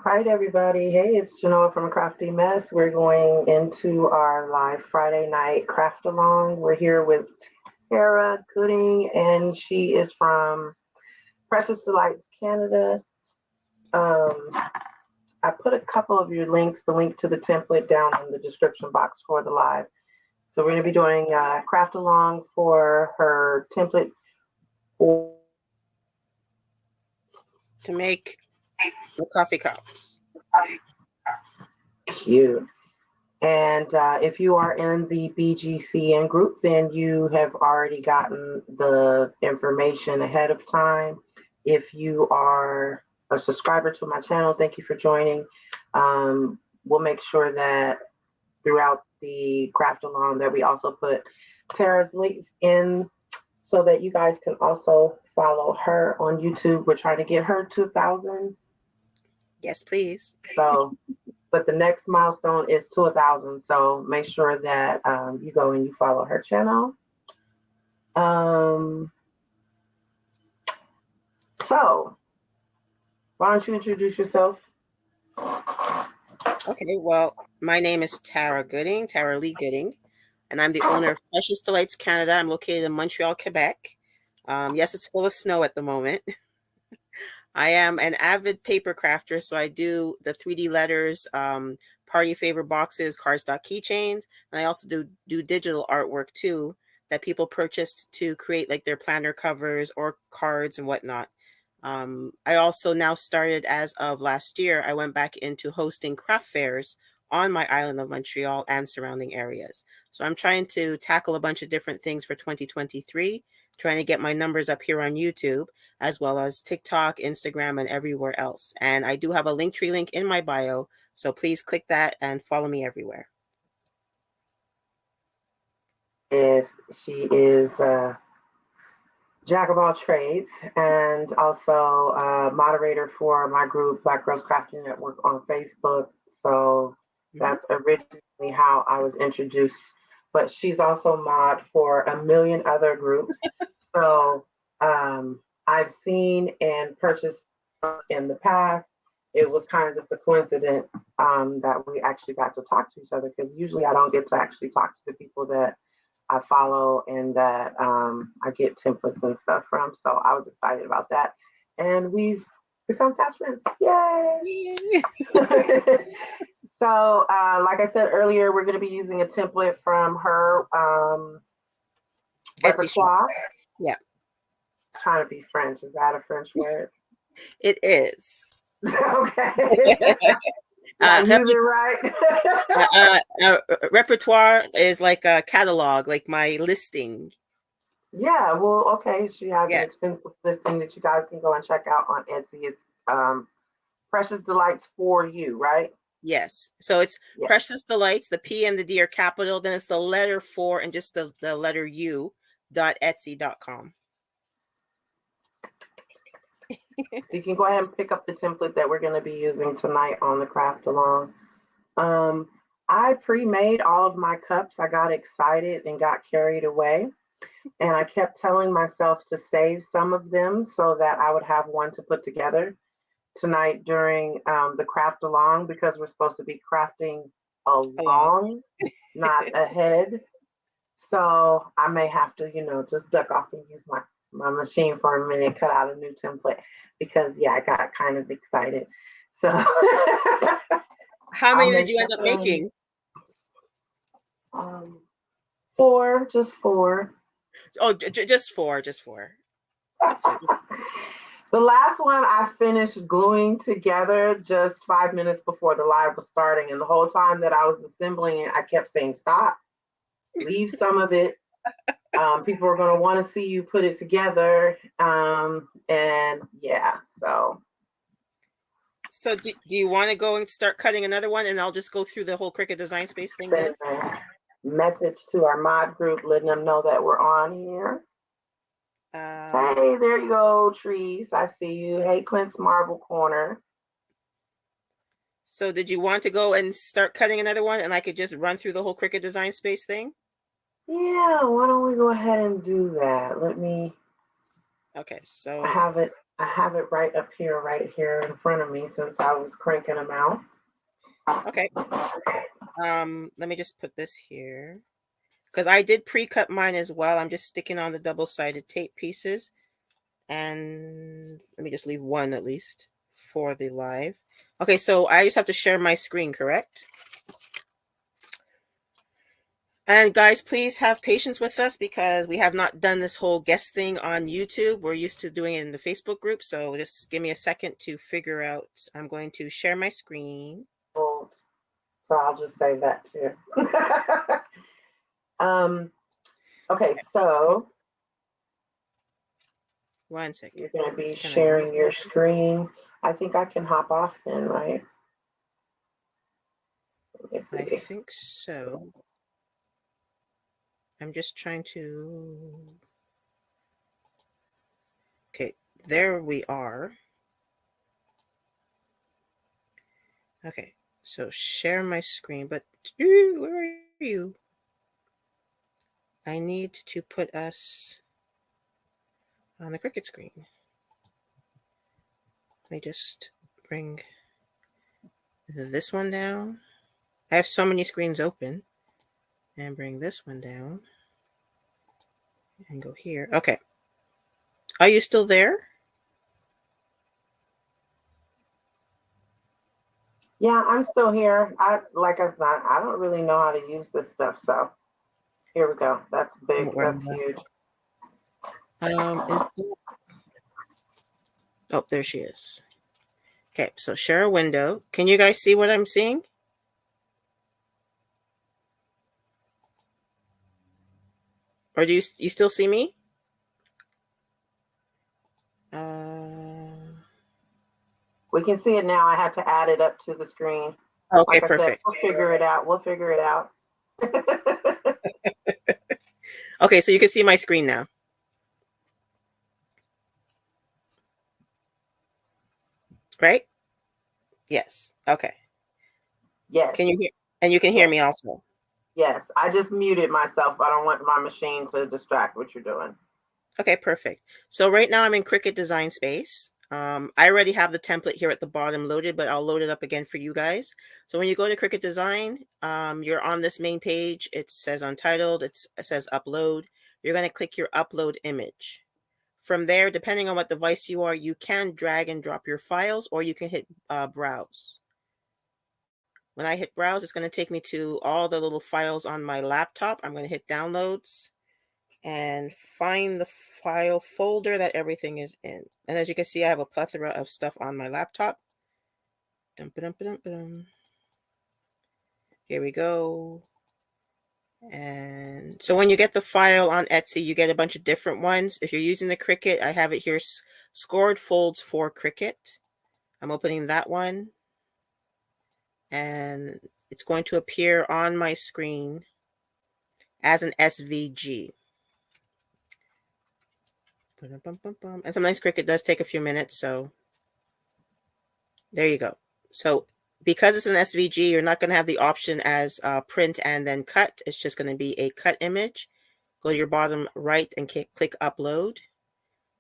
Right, everybody. Hey, it's Genoa from Crafty Mess. We're going into our live Friday night craft along. We're here with Tara Gooding, and she is from Precious Delights, Canada. Um, I put a couple of your links, the link to the template down in the description box for the live. So we're going to be doing craft along for her template for to make the coffee cups. cute. And if you are in the BGCN group, then you have already gotten the information ahead of time. If you are a subscriber to my channel, thank you for joining. We'll make sure that throughout the craft along that we also put Tara's links in so that you guys can also follow her on YouTube. We're trying to get her to 1,000. Yes, please. So but the next milestone is to 1,000. So make sure that you go and you follow her channel. So why don't you introduce yourself? Okay, well, my name is Tara Gooding, Tara Lee Gooding, and I'm the owner of Precious Delights Canada. I'm located in Montreal, Quebec. Yes, it's full of snow at the moment. I am an avid paper crafter, so I do the 3D letters, party favor boxes, cardstock keychains, and I also do digital artwork too that people purchased to create like their planner covers or cards and whatnot. I also now started as of last year, I went back into hosting craft fairs on my island of Montreal and surrounding areas. So I'm trying to tackle a bunch of different things for 2023, trying to get my numbers up here on YouTube, as well as TikTok, Instagram, and everywhere else. And I do have a Linktree link in my bio, so please click that and follow me everywhere. Yes, she is jack of all trades and also moderator for my group, Black Girls Crafting Network on Facebook. So that's originally how I was introduced. But she's also mod for a million other groups. So I've seen and purchased in the past. It was kind of just a coincidence that we actually got to talk to each other because usually I don't get to actually talk to the people that I follow and that I get templates and stuff from. So I was excited about that. And we've become fast friends. Yay! So, like I said earlier, we're going to be using a template from her repertoire. Yeah. Trying to be French. Is that a French word? It is. Okay. I use it right. Repertoire is like a catalog, like my listing. Yeah, well, okay. She has an extensive listing that you guys can go and check out on Etsy. It's Precious Delights for You, right? Yes. So it's Precious Delights. The P and the D are capital. Then it's the letter 4 and just the letter U.etsy.com. So you can go ahead and pick up the template that we're going to be using tonight on the craft along. I pre-made all of my cups. I got excited and got carried away. And I kept telling myself to save some of them so that I would have one to put together tonight during the craft along because we're supposed to be crafting along, not ahead. So I may have to, just duck off and use my machine for a minute, cut out a new template because I got kind of excited. So how many did you end up making? 4, just 4. Oh, just four. The last one I finished gluing together just 5 minutes before the live was starting. And the whole time that I was assembling it, I kept saying, stop, leave some of it. People are going to want to see you put it together. So do you want to go and start cutting another one and I'll just go through the whole Cricut Design Space thing then? Message to our mod group, letting them know that we're on here. Hey, there you go, Trees. I see you. Hey, Clint's Marble Corner. So did you want to go and start cutting another one and I could just run through the whole Cricut Design Space thing? Yeah, why don't we go ahead and do that? Let me so have it I have it right up here, right here in front of me since I was cranking them out. Okay. So, let me just put this here because I did pre-cut mine as well. I'm just sticking on the double-sided tape pieces, and let me just leave one at least for the live. Okay, so I just have to share my screen, correct? And guys, please have patience with us because we have not done this whole guest thing on YouTube. We're used to doing it in the Facebook group. So just give me a second to figure out. I'm going to share my screen. So I'll just say that too. Okay, so 1 second. you're going to be Can I move? sharing your screen. I think I can hop off then, right? Let me I see. think so. I'm just trying to. Okay, there we are. Okay, so share my screen, but where are you? I need to put us on the Cricut screen. Let me just bring this one down. I have so many screens open. And bring this one down. And go here. Okay. Are you still there? Yeah, I'm still here. I don't really know how to use this stuff, so here we go. That's Don't big. worry That's about huge. Is there... Oh, there she is. Okay, so share a window. Can you guys see what I'm seeing? Or do you still see me? We can see it now. I had to add it up to the screen. Okay, Like I said, perfect. we'll figure it out. We'll figure it out. Okay, so you can see my screen now. Right? Yes. Okay. Yes. Can you hear? And you can hear Yes. me also. Yes. I just muted myself. I don't want my machine to distract what you're doing. Okay, perfect. So right now I'm in Cricut Design Space. I already have the template here at the bottom loaded, but I'll load it up again for you guys. So when you go to Cricut Design, you're on this main page. It says Untitled. It says Upload. You're going to click your Upload image. From there, depending on what device you are, you can drag and drop your files, or you can hit Browse. When I hit Browse, it's going to take me to all the little files on my laptop. I'm going to hit Downloads and find the file folder that everything is in. And as you can see, I have a plethora of stuff on my laptop. Here we go. And so when you get the file on Etsy, you get a bunch of different ones. If you're using the Cricut, I have it here, Scored Folds for Cricut. I'm opening that one. And it's going to appear on my screen as an SVG. And sometimes Cricut does take a few minutes, so there you go. So because it's an SVG, you're not going to have the option as print and then cut. It's just going to be a cut image. Go to your bottom right and click upload.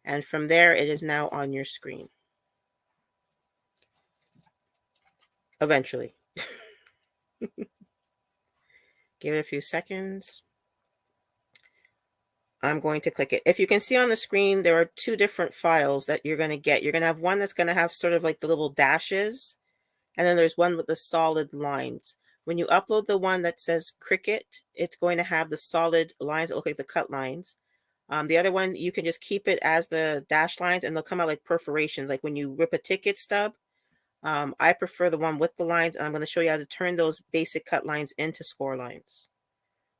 And from there, it is now on your screen. Eventually. Give it a few seconds. I'm going to click it. If you can see on the screen, there are two different files that you're going to get. You're going to have one that's going to have sort of like the little dashes. And then there's one with the solid lines. When you upload the one that says Cricut, it's going to have the solid lines that look like the cut lines. The other one, you can just keep it as the dash lines and they'll come out like perforations, like when you rip a ticket stub. I prefer the one with the lines, and I'm going to show you how to turn those basic cut lines into score lines.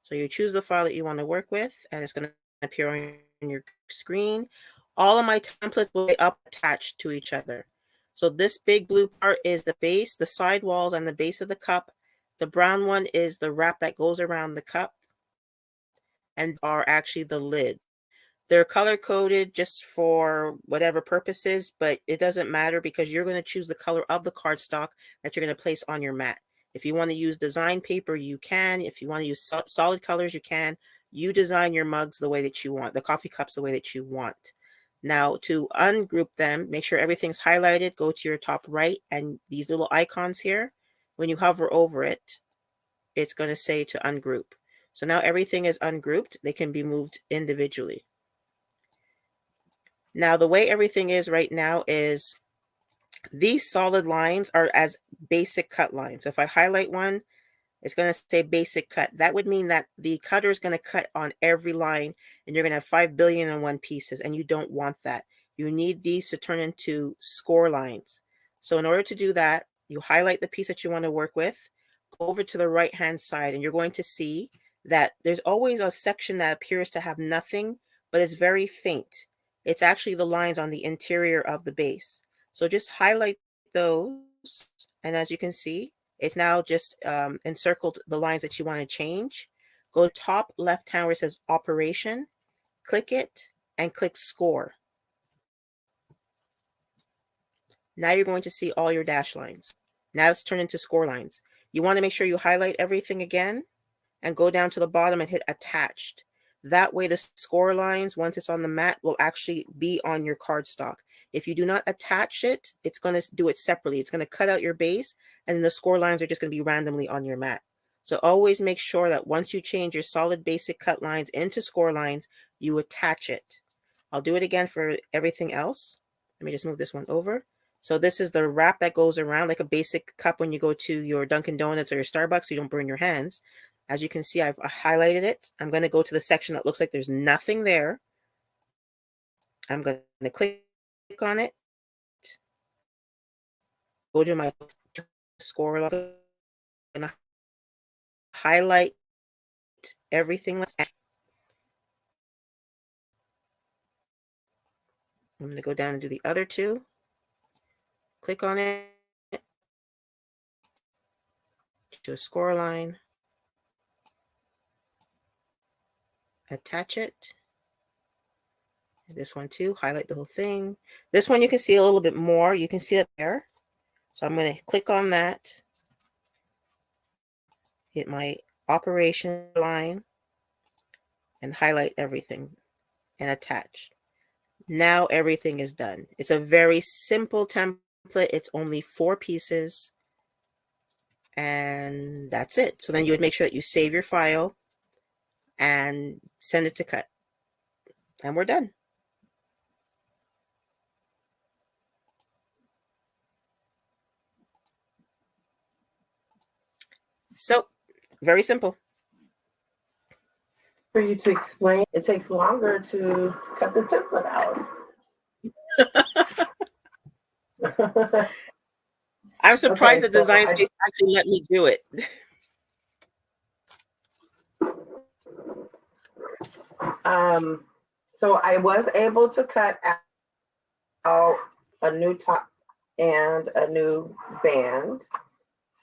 So you choose the file that you want to work with, and it's going to appear on your screen. All of my templates will be up attached to each other. So this big blue part is the base, the side walls, and the base of the cup. The brown one is the wrap that goes around the cup, and are actually the lid. They're color coded just for whatever purposes, but it doesn't matter because you're going to choose the color of the cardstock that you're going to place on your mat. If you want to use design paper, you can. If you want to use solid colors, you can. You design your mugs the way that you want, the coffee cups the way that you want. Now to ungroup them, make sure everything's highlighted, go to your top right, and these little icons here, when you hover over it, it's going to say to ungroup. So now everything is ungrouped. They can be moved individually. Now the way everything is right now is these solid lines are as basic cut lines. So if I highlight one, it's going to say basic cut. That would mean that the cutter is going to cut on every line and you're going to have 5,000,000,001 pieces, and you don't want that. You need these to turn into score lines. So in order to do that, you highlight the piece that you want to work with, go over to the right hand side, and you're going to see that there's always a section that appears to have nothing, but it's very faint. It's actually the lines on the interior of the base. So just highlight those, and as you can see, it's now just encircled the lines that you want to change. Go top left hand where it says operation, click it, and click score. Now you're going to see all your dash lines. Now it's turned into score lines. You want to make sure you highlight everything again and go down to the bottom and hit attached. That way the score lines, once it's on the mat, will actually be on your cardstock. If you do not attach it, it's going to do it separately. It's going to cut out your base, and then the score lines are just going to be randomly on your mat. So always make sure that once you change your solid basic cut lines into score lines, you attach it. I'll do it again for everything else. Let me just move this one over. So this is the wrap that goes around like a basic cup when you go to your Dunkin' Donuts or your Starbucks so you don't burn your hands. As you can see, I've highlighted it. I'm going to go to the section that looks like there's nothing there. I'm going to click on it. Go to my score log. I'm going to highlight everything. I'm going to go down and do the other two. Click on it. To a score line. Attach it. This one too, highlight the whole thing. This one you can see a little bit more. You can see it there. So I'm going to click on that, hit my operation line, and highlight everything and attach. Now everything is done. It's a very simple template. It's only 4 pieces, and that's it. So then you would make sure that you save your file and send it to cut. And we're done. So, very simple. For you to explain, it takes longer to cut the template out. I'm surprised Okay, the design space actually let me do it. So I was able to cut out a new top and a new band.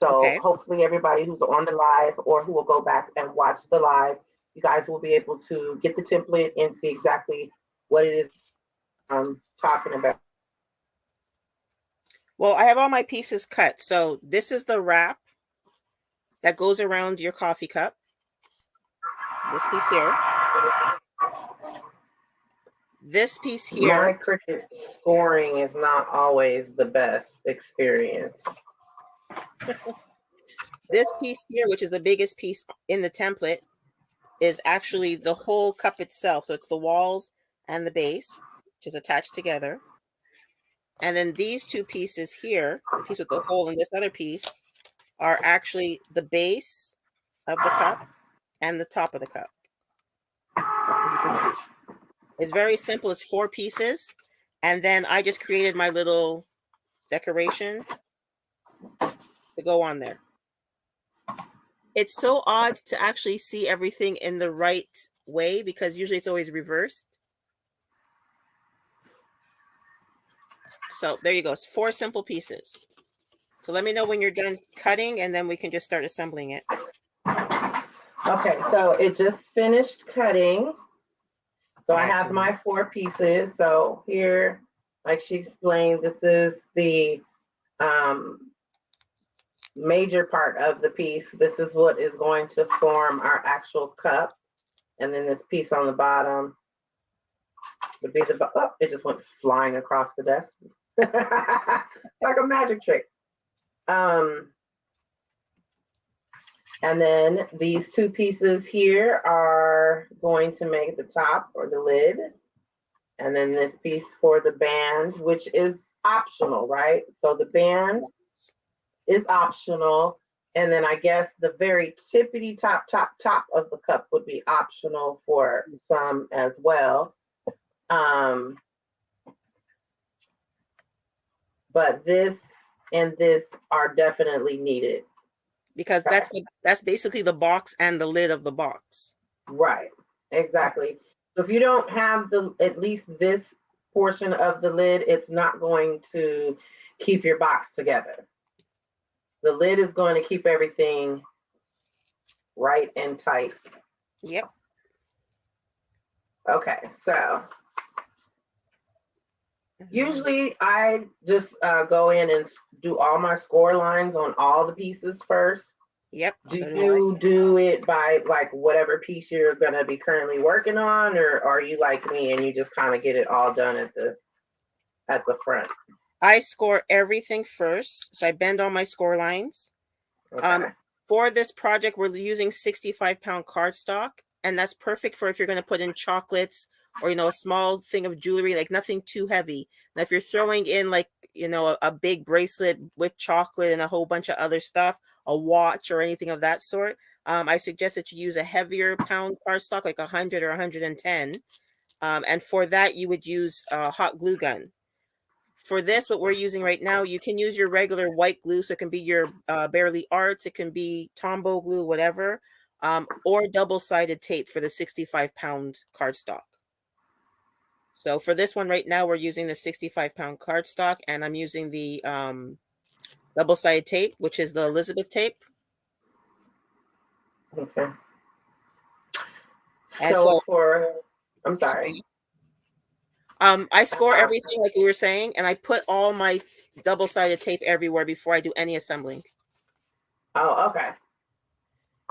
So Okay. hopefully everybody who's on the live or who will go back and watch the live, you guys will be able to get the template and see exactly what it is I'm talking about. Well, I have all my pieces cut. So this is the wrap that goes around your coffee cup. This piece here. This piece here. My Cricut scoring is not always the best experience. This piece here, which is the biggest piece in the template, is actually the whole cup itself. So it's the walls and the base, which is attached together. And then these 2 pieces here, the piece with the hole and this other piece, are actually the base of the cup and the top of the cup. It's very simple. It's 4 pieces. And then I just created my little decoration to go on there. It's so odd to actually see everything in the right way because usually it's always reversed. So there you go. It's 4 simple pieces. So let me know when you're done cutting and then we can just start assembling it. Okay, so it just finished cutting. So I have Excellent. my 4 pieces. So here, like she explained, this is the major part of the piece. This is what is going to form our actual cup. And then this piece on the bottom would be the, oh, it just went flying across the desk. Like a magic trick. And then these two pieces here are going to make the top or the lid. And then this piece for the band, which is optional, right? So the band is optional. And then I guess the very tippity top of the cup would be optional for some as well. But this and this are definitely needed. Because that's basically the box and the lid of the box. Right, exactly. So if you don't have at least this portion of the lid, it's not going to keep your box together. The lid is going to keep everything right and tight. Yep. Okay, so usually I just go in and do all my score lines on all the pieces first. Yep. Do you do it by like whatever piece you're going to be currently working on, or are you like me and you just kind of get it all done at the front? I score everything first, so I bend all my score lines. Okay. For this project, we're using 65-pound cardstock, and that's perfect for if you're going to put in chocolates or, a small thing of jewelry, like nothing too heavy. Now, if you're throwing in like, a big bracelet with chocolate and a whole bunch of other stuff, a watch or anything of that sort, I suggest that you use a heavier pound cardstock, like 100 or 110. And for that, you would use a hot glue gun. For this, what we're using right now, you can use your regular white glue. So it can be your Bearly Arts, it can be Tombow glue, whatever, or double-sided tape for the 65-pound cardstock. So for this one right now, we're using the 65-pound cardstock, and I'm using the double-sided tape, which is the Elizabeth tape. Okay. And so I'm sorry. I score everything like we were saying, and I put all my double-sided tape everywhere before I do any assembling. Oh, okay.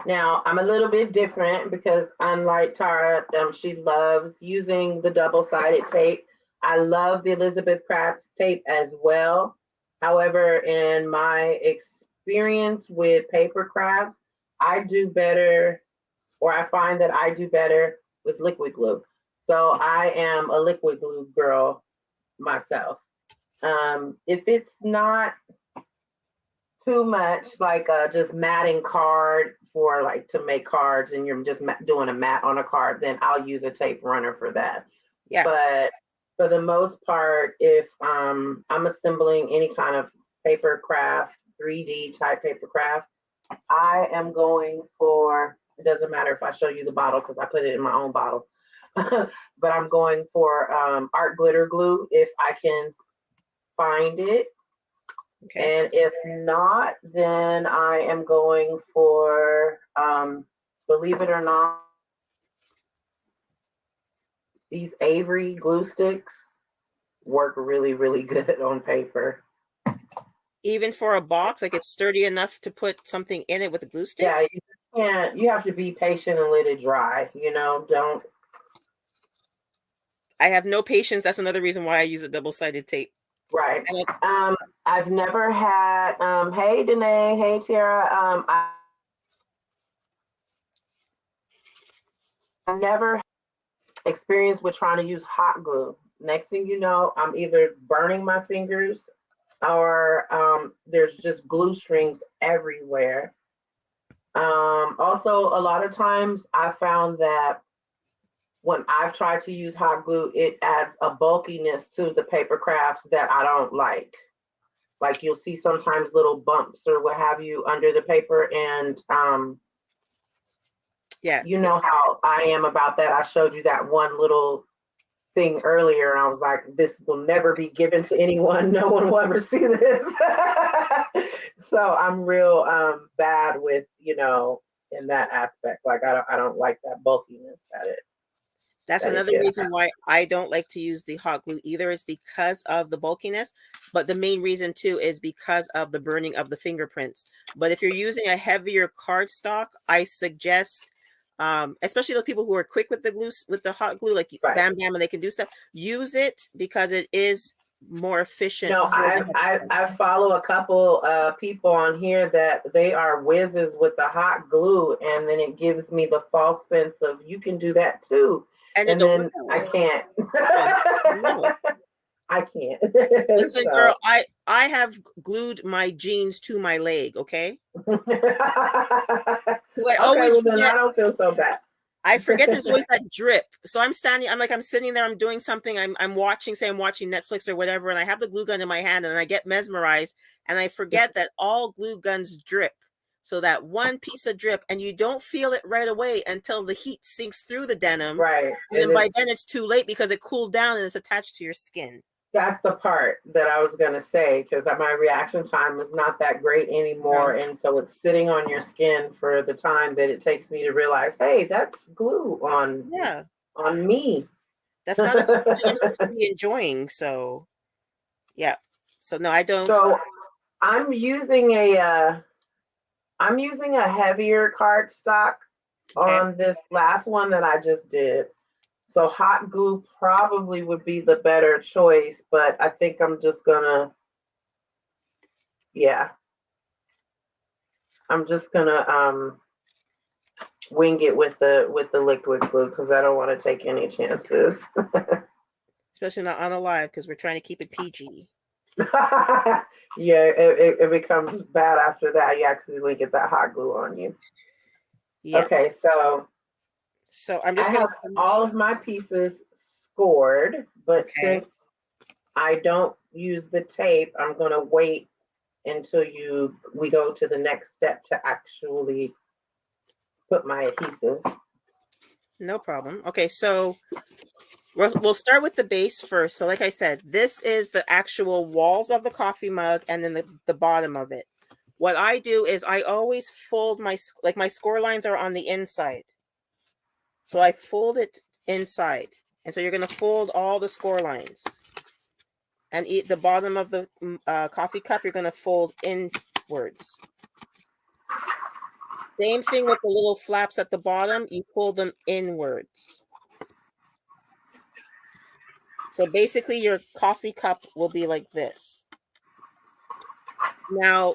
Now I'm a little bit different because unlike Tara, she loves using the double-sided tape. I love the Elizabeth Crafts tape as well. However, in my experience with paper crafts, I do better, or I find that I do better with liquid glue. So I am a liquid glue girl myself. If it's not too much like just matting card for like to make cards and you're just doing a mat on a card, then I'll use a tape runner for that. Yeah. But for the most part, if I'm assembling any kind of paper craft, 3D type paper craft, I am going for, it doesn't matter if I show you the bottle because I put it in my own bottle, but I'm going for art glitter glue if I can find it. Okay. And if not, then I am going for, believe it or not, these Avery glue sticks work really, really good on paper. Even for a box, like it's sturdy enough to put something in it with a glue stick? Yeah, you can't, you have to be patient and let it dry, don't. I have no patience. That's another reason why I use a double-sided tape. Right. I've never had, hey, Danae, hey, Tiara. I never experienced with trying to use hot glue. Next thing you know, I'm either burning my fingers or there's just glue strings everywhere. Also, a lot of times I found that when I've tried to use hot glue, it adds a bulkiness to the paper crafts that I don't like. Like you'll see sometimes little bumps or what have you under the paper. And yeah, you know how I am about that. I showed you that one little thing earlier and I was like, this will never be given to anyone. No one will ever see this. So I'm real bad with, in that aspect. Like I don't like that bulkiness at it. That's another reason why I don't like to use the hot glue either, is because of the bulkiness. But the main reason too is because of the burning of the fingerprints. But if you're using a heavier cardstock, I suggest Especially the people who are quick with the glue, with the hot glue, like Right. bam bam, and they can do stuff. Use it because it is more efficient No, for the. I follow a couple people on here that they are whizzes with the hot glue, and then it gives me the false sense of you can do that too, And it and don't work then that I way. can't. No, no. I can't. Listen, girl, So I have glued my jeans to my leg. Okay, okay, 'cause I always well then I forget. don't feel so bad. I forget there's always that drip. So I'm standing, I'm sitting there, I'm doing something, I'm watching, say I'm watching Netflix or whatever, and I have the glue gun in my hand and I get mesmerized and I forget that all glue guns drip. So that one piece of drip, and you don't feel it right away until the heat sinks through the denim. Right, And and then by it's then it's too late because it cooled down and it's attached to your skin. that's the part that I was gonna say because my reaction time is not that great anymore, No. and so it's sitting on your skin for the time that it takes me to realize, hey, that's glue Yeah. on me. That's not a feeling I'm supposed to be enjoying. So yeah. So no, I don't. So I'm using a heavier cardstock Okay. on this last one that I just did. So hot glue probably would be the better choice, but I think I'm just gonna, yeah, I'm just gonna wing it with the liquid glue because I don't want to take any chances. Especially not on a live because we're trying to keep it PG. Yeah, it becomes bad after that. You accidentally get that hot glue on you. Yeah. Okay, so So I'm I just gonna have finish. all of my pieces scored, but Okay. since I don't use the tape, I'm gonna wait until we go to the next step to actually put my adhesive. No problem. Okay, so we'll start with the base first. So like I said, this is the actual walls of the coffee mug and then the bottom of it. What I do is I always fold like my score lines are on the inside. So I fold it inside. And so you're going to fold all the score lines. And eat the bottom of the coffee cup, you're going to fold inwards. Same thing with the little flaps at the bottom, you pull them inwards. So basically your coffee cup will be like this. Now,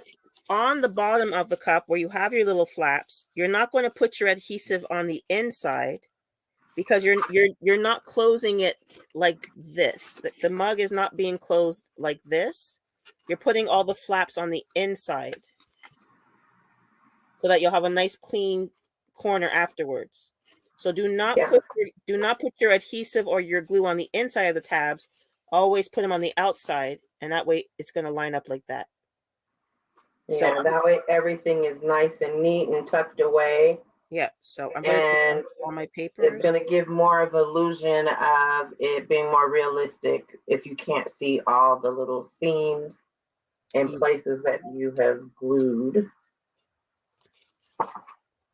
on the bottom of the cup where you have your little flaps, you're not going to put your adhesive on the inside because you're not closing it like this. The mug is not being closed like this. You're putting all the flaps on the inside so that you'll have a nice clean corner afterwards. So Yeah, do not put your adhesive or your glue on the inside of the tabs. Always put them on the outside, and that way it's going to line up like that. So yeah. That way everything is nice and neat and tucked away, yeah, so I'm going to take and all my it's papers. gonna give more of illusion of it being more realistic if you can't see all the little seams and Yeah. places that you have glued.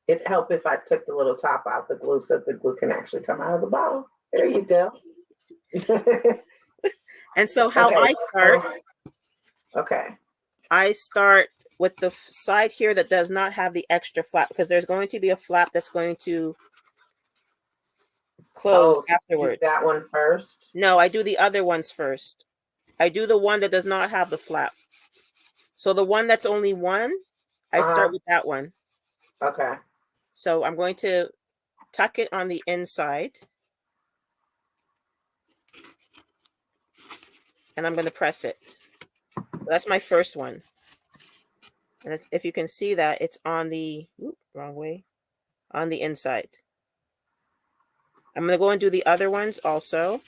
It'd help if I took the little top out the glue so that the glue can actually come out of the bottle. There you go. And so how Okay, okay, I start with the side here that does not have the extra flap because there's going to be a flap that's going to close oh, so you do afterwards. that one first. No, I do the other ones first. I do the one that does not have the flap. So the one that's only one, I start Uh-huh, with that one. okay. So I'm going to tuck it on the inside and I'm going to press it. That's my first one. And if you can see that, it's on the wrong way, on the inside. I'm going to go and do the other ones also.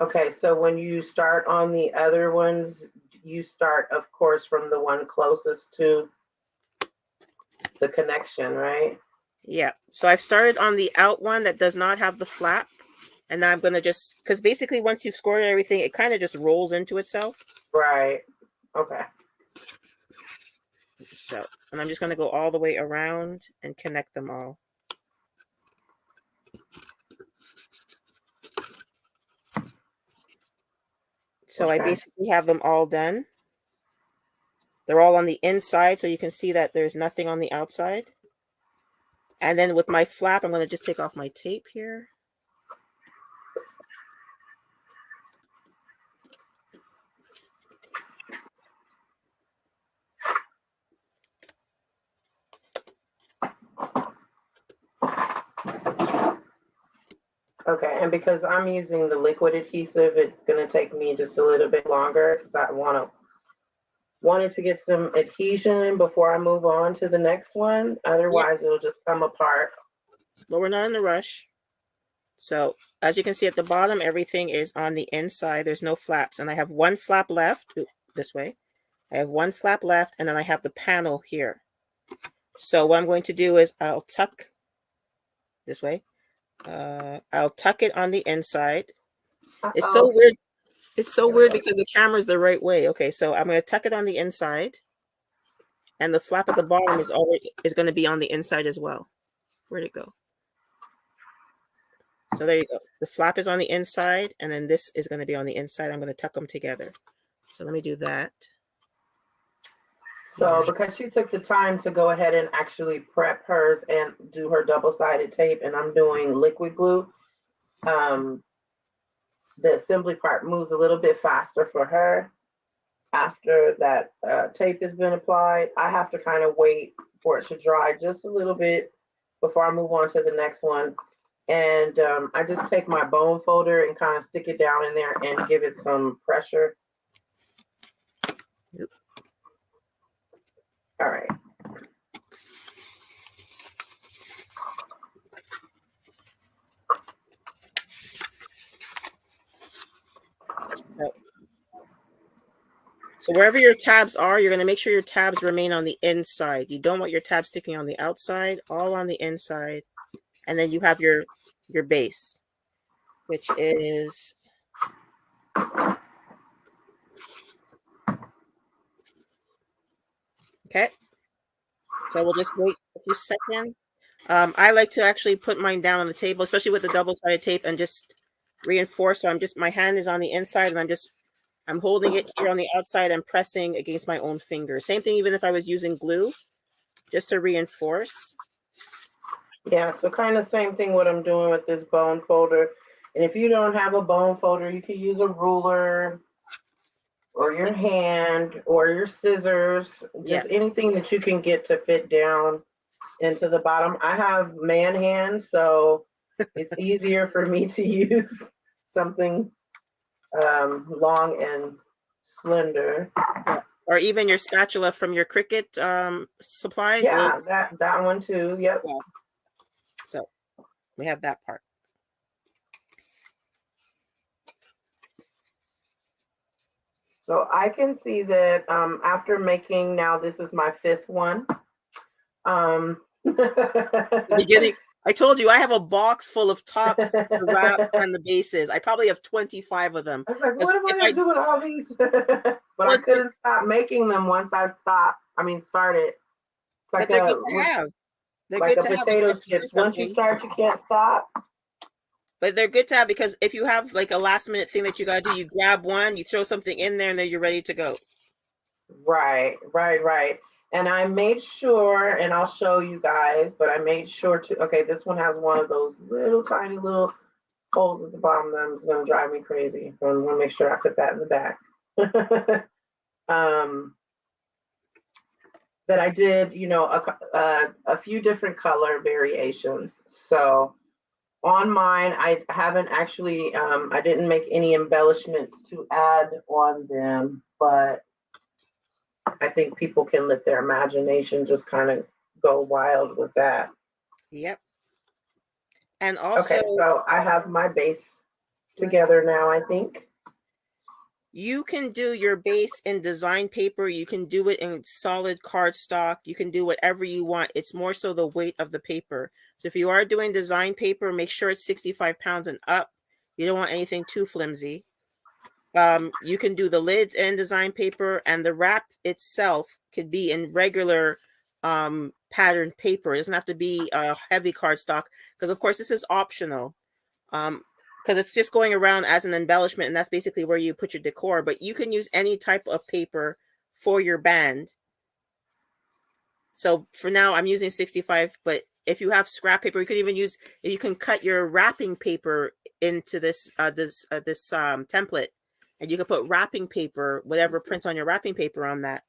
Okay, so when you start on the other ones, you start, of course, from the one closest to the connection, right? Yeah. So I've started on the out one that does not have the flap. And now I'm going to just, because basically once you've scored everything, it kind of just rolls into itself. Right. Okay. So, and I'm just going to go all the way around and connect them all. So I Okay. basically have them all done. They're all on the inside, so you can see that there's nothing on the outside. And then with my flap, I'm going to just take off my tape here. Okay, and because I'm using the liquid adhesive, it's going to take me just a little bit longer because I wanted to get some adhesion before I move on to the next one. Otherwise, it'll just come apart. But we're not in a rush. So as you can see at the bottom, everything is on the inside. There's no flaps. And I have one flap left. This way. I have one flap left, and then I have the panel here. So what I'm going to do is I'll tuck this way. I'll tuck it on the inside. It's so weird. It's so weird because the camera's the right way. Okay, so I'm going to tuck it on the inside, and the flap at the bottom is going to be on the inside as well. Where'd it go? So there you go. The flap is on the inside, and then this is going to be on the inside. I'm going to tuck them together. So let me do that. So because she took the time to go ahead and actually prep hers and do her double-sided tape, and I'm doing liquid glue, the assembly part moves a little bit faster for her. After that tape has been applied, I have to kind of wait for it to dry just a little bit before I move on to the next one. And I just take my bone folder and kind of stick it down in there and give it some pressure. Yep. All right. So wherever your tabs are, you're going to make sure your tabs remain on the inside. You don't want your tabs sticking on the outside, all on the inside. And then you have your base, which is okay. So we'll just wait a few seconds. I like to actually put mine down on the table, especially with the double-sided tape, and just reinforce. So my hand is on the inside, and I'm holding it here on the outside and pressing against my own finger. Same thing even if I was using glue, just to reinforce. Yeah, so kind of same thing what I'm doing with this bone folder. And if you don't have a bone folder, you can use a ruler or your hand or your scissors, just anything that you can get to fit down into the bottom. I have man hands, so it's easier for me to use something long and slender. Or even your spatula from your Cricut supplies. Yeah, that one too. Yep. Yeah. So we have that part. So I can see that after making, now this is my fifth one. Beginning, I told you I have a box full of tops, the wrap, and the bases. I probably have 25 of them. I was like, what am I going to do with all these? But I couldn't stop making them once I started. It's like but they're good to have. They're like good a to potato have. chips. Once you start, you can't stop. But they're good to have because if you have like a last minute thing that you got to do, you grab one, you throw something in there, and then you're ready to go. Right. And I made sure, and I'll show you guys, but I made sure to, okay, this one has one of those little tiny little holes at the bottom that's going to drive me crazy. So I'm going to make sure I put that in the back. That I did, a few different color variations. So on mine, I haven't actually, I didn't make any embellishments to add on them, but I think people can let their imagination just kind of go wild with that. Yep. And also, okay, so I have my base together now, I think. You can do your base in design paper. You can do it in solid cardstock. You can do whatever you want. It's more so the weight of the paper. So if you are doing design paper, make sure it's 65 pounds and up. You don't want anything too flimsy. You can do the lids in design paper, and the wrap itself could be in regular patterned paper. It doesn't have to be heavy cardstock because, of course, this is optional. Because it's just going around as an embellishment, and that's basically where you put your decor. But you can use any type of paper for your band. So for now, I'm using 65, but if you have scrap paper, you could even use, you can cut your wrapping paper into this template, and you can put wrapping paper, whatever prints on your wrapping paper on that.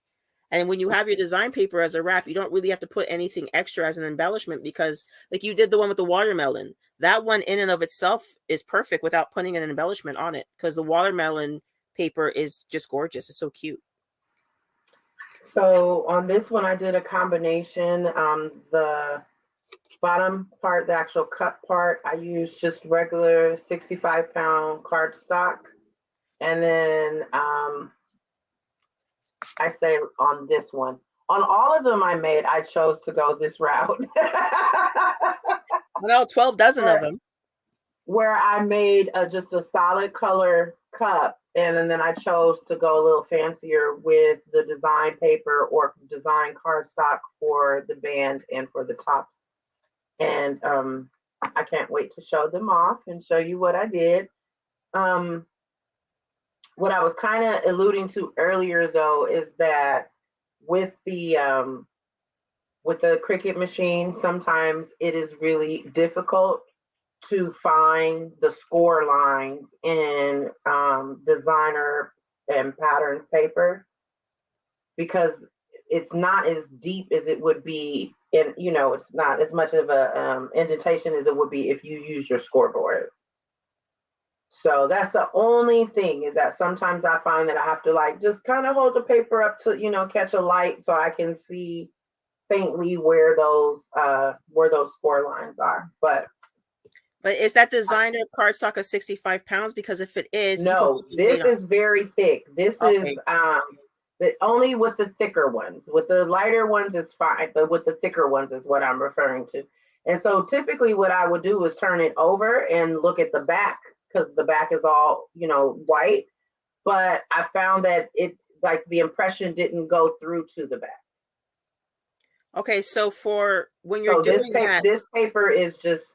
And when you have your design paper as a wrap, you don't really have to put anything extra as an embellishment, because like you did the one with the watermelon, that one in and of itself is perfect without putting an embellishment on it, because the watermelon paper is just gorgeous. It's so cute. So on this one, I did a combination. The bottom part, the actual cup part, I used just regular 65-pound cardstock. And then I say on this one, on all of them I chose to go this route. Well, 12 dozen of them. Where I made just a solid color cup, and then I chose to go a little fancier with the design paper or design cardstock for the band and for the tops. And I can't wait to show them off and show you what I did. What I was kind of alluding to earlier, though, is that with the Cricut machine, sometimes it is really difficult to find the score lines in designer and pattern paper, because it's not as deep as it would be in, it's not as much of a indentation as it would be if you use your scoreboard. So that's the only thing, is that sometimes I find that I have to like just kind of hold the paper up to, catch a light so I can see faintly where those score lines are. But is that designer cardstock of 65 pounds? Because if it is, no, this is very thick. This okay. is only with the thicker ones. With the lighter ones, it's fine, but with the thicker ones is what I'm referring to. And so typically what I would do is turn it over and look at the back, because the back is all, white. But I found that it, like, the impression didn't go through to the back. Okay, so for when you're doing this paper is just,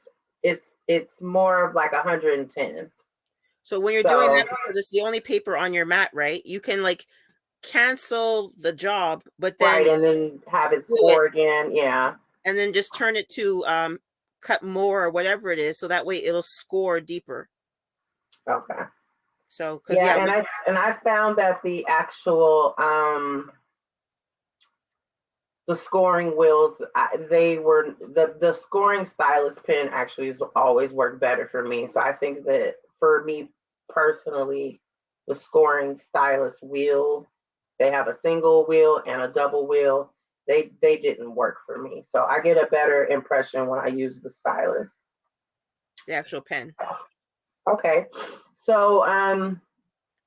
it's more of like 110. So when you're doing that, because it's the only paper on your mat, right? You can like cancel the job, but then right, and then have it score again, yeah. And then just turn it to cut more or whatever it is, so that way it'll score deeper. Okay. So because I found that the actual the scoring wheels, they were the scoring stylus pen actually has always worked better for me. So I think that for me personally, the scoring stylus wheel, they have a single wheel and a double wheel. They didn't work for me. So I get a better impression when I use the stylus. The actual pen. Okay. So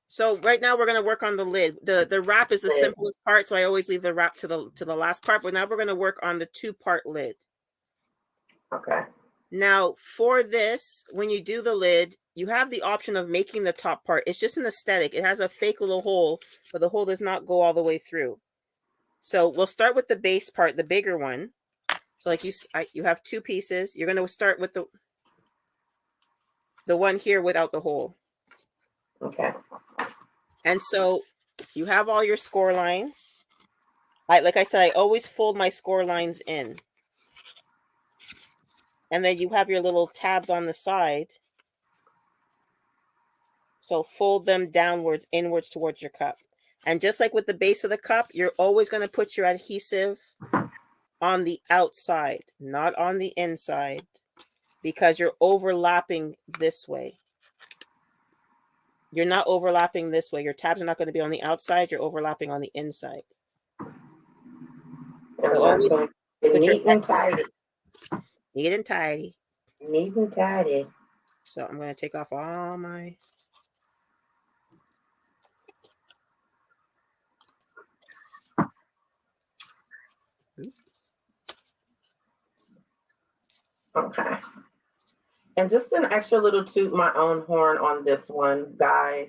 so right now we're going to work on the lid. The wrap is the simplest part, so I always leave the wrap to the last part, but now we're going to work on the 2-part lid. Okay. Now, for this, when you do the lid, you have the option of making the top part. It's just an aesthetic. It has a fake little hole, but the hole does not go all the way through. So we'll start with the base part, the bigger one. So like you have 2 pieces. You're going to start with the one here without the hole. Okay. And so you have all your score lines. Like I said, I always fold my score lines in. And then you have your little tabs on the side. So fold them downwards, inwards towards your cup. And just like with the base of the cup, you're always going to put your adhesive on the outside, not on the inside, because you're overlapping this way. You're not overlapping this way. Your tabs are not going to be on the outside. You're overlapping on the inside. So always put neat and tidy. Neat and tidy. Neat and tidy. So I'm going to take off all my... Okay. And just an extra little toot my own horn on this one, guys.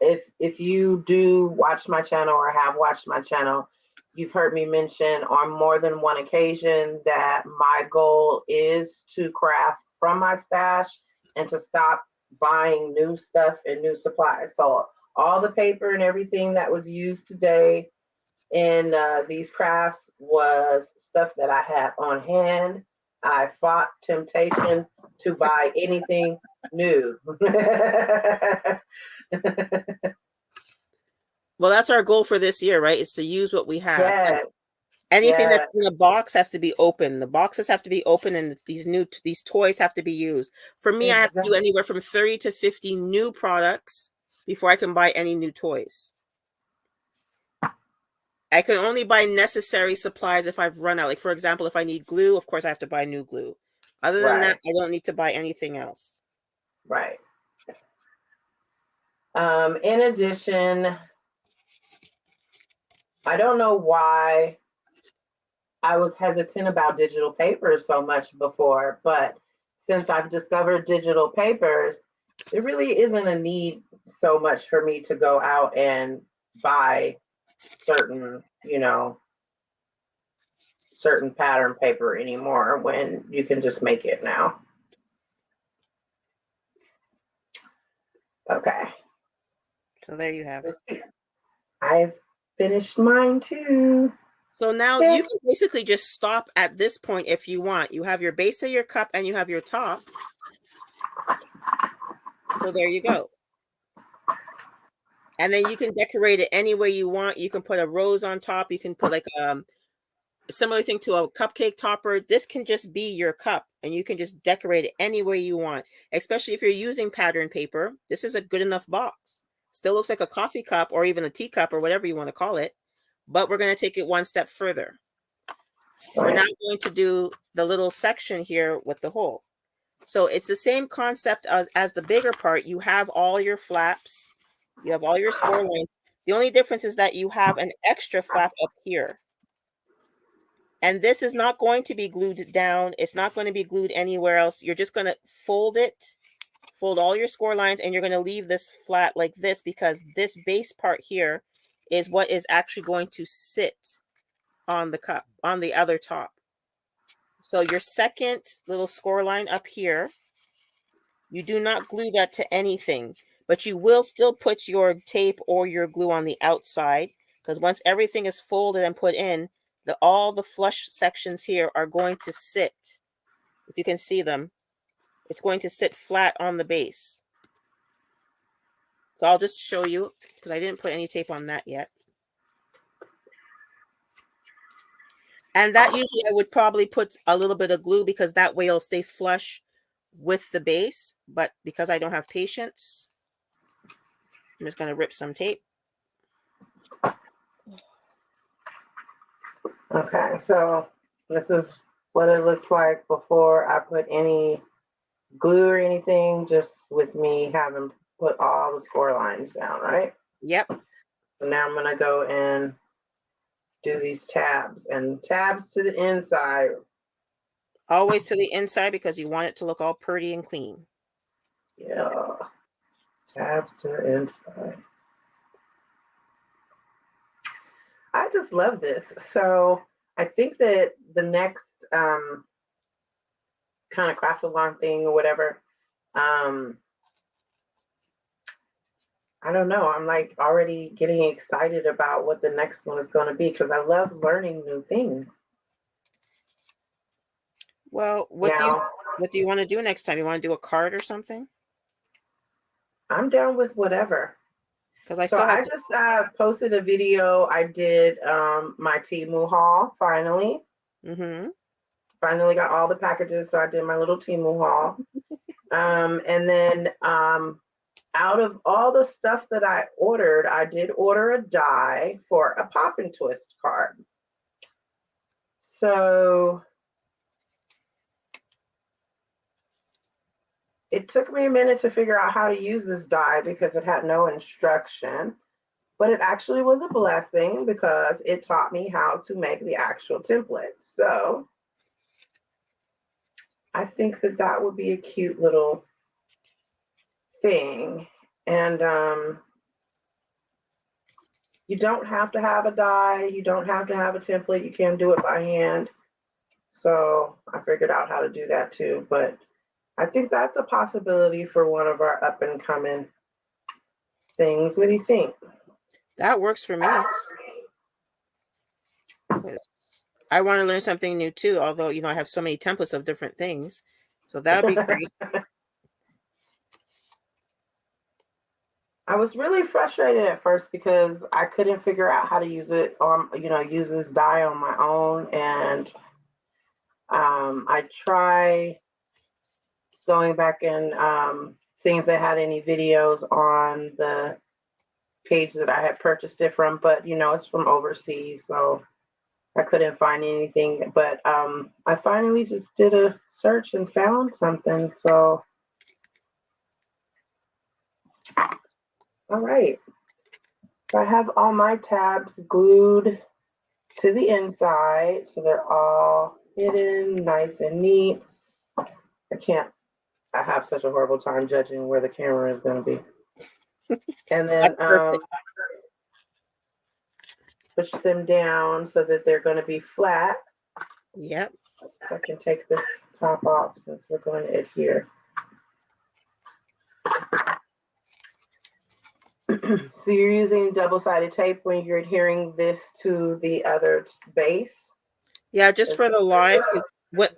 If you do watch my channel or have watched my channel, you've heard me mention on more than one occasion that my goal is to craft from my stash and to stop buying new stuff and new supplies. So all the paper and everything that was used today in these crafts was stuff that I had on hand. I fought temptation to buy anything new. Well, that's our goal for this year, right? Is to use what we have. And Yes, anything that's yes, in a box has to be open. The boxes have to be open, and these toys have to be used. For me, I have to do exactly. anywhere from 30 to 50 new products before I can buy any new toys. I can only buy necessary supplies if I've run out. Like, for example, if I need glue, of course I have to buy new glue. Other than that, Right, I don't need to buy anything else. right. In addition, I don't know why I was hesitant about digital papers so much before, but since I've discovered digital papers, there really isn't a need so much for me to go out and buy certain, certain pattern paper anymore when you can just make it now. Okay. So there you have it. I've finished mine too. So now Yeah. you can basically just stop at this point if you want. You have your base of your cup and you have your top. So there you go. And then you can decorate it any way you want. You can put a rose on top. You can put like a similar thing to a cupcake topper. This can just be your cup and you can just decorate it any way you want, especially if you're using pattern paper. This is a good enough box. Still looks like a coffee cup or even a teacup or whatever you want to call it. But we're going to take it one step further. We're now Right. going to do the little section here with the hole. So it's the same concept as the bigger part. You have all your flaps. You have all your score lines. The only difference is that you have an extra flap up here. And this is not going to be glued down. It's not going to be glued anywhere else. You're just going to fold it, fold all your score lines, and you're going to leave this flat like this because this base part here is what is actually going to sit on the cup, on the other top. So your second little score line up here, you do not glue that to anything, but you will still put your tape or your glue on the outside because once everything is folded and put in, all the flush sections here are going to sit. If you can see them, it's going to sit flat on the base. So I'll just show you because I didn't put any tape on that yet. And that usually I would probably put a little bit of glue because that way it'll stay flush with the base. But because I don't have patience, I'm just going to rip some tape. Okay, so this is what it looks like before I put any glue or anything, just with me having put all the score lines down, right? Yep. So now I'm gonna go and do these tabs and tabs to the inside. Always to the inside because you want it to look all pretty and clean. Yeah, tabs to the inside. I just love this. So I think that the next kind of craft along thing or whatever, I don't know. I'm like already getting excited about what the next one is going to be because I love learning new things. Well, Now, what do you want to do next time? You want to do a card or something? I'm down with whatever. Because I So still have. I just posted a video. I did my Temu haul finally. Mm-hmm. Finally got all the packages, so I did my little Temu haul. And then out of all the stuff that I ordered, I did order a die for a pop and twist card. So it took me a minute to figure out how to use this die because it had no instruction, but it actually was a blessing because it taught me how to make the actual template. So I think that that would be a cute little thing. And you don't have to have a die, you don't have to have a template, you can do it by hand. So I figured out how to do that too. But I think that's a possibility for one of our up and coming things. What do you think? That works for me. Yes. I want to learn something new too, although, I have so many templates of different things. So that would be great. I was really frustrated at first because I couldn't figure out how to use it on, use this dye on my own. And I try going back and seeing if they had any videos on the page that I had purchased it from, but it's from overseas, so I couldn't find anything. But I finally just did a search and found something. So, all right. So I have all my tabs glued to the inside, so they're all hidden, nice and neat. I have such a horrible time judging where the camera is going to be. And then That's perfect. push them down so that they're going to be flat. Yep. So I can take this top off since we're going to adhere. So you're using double-sided tape when you're adhering this to the other base? Yeah, just for the live, because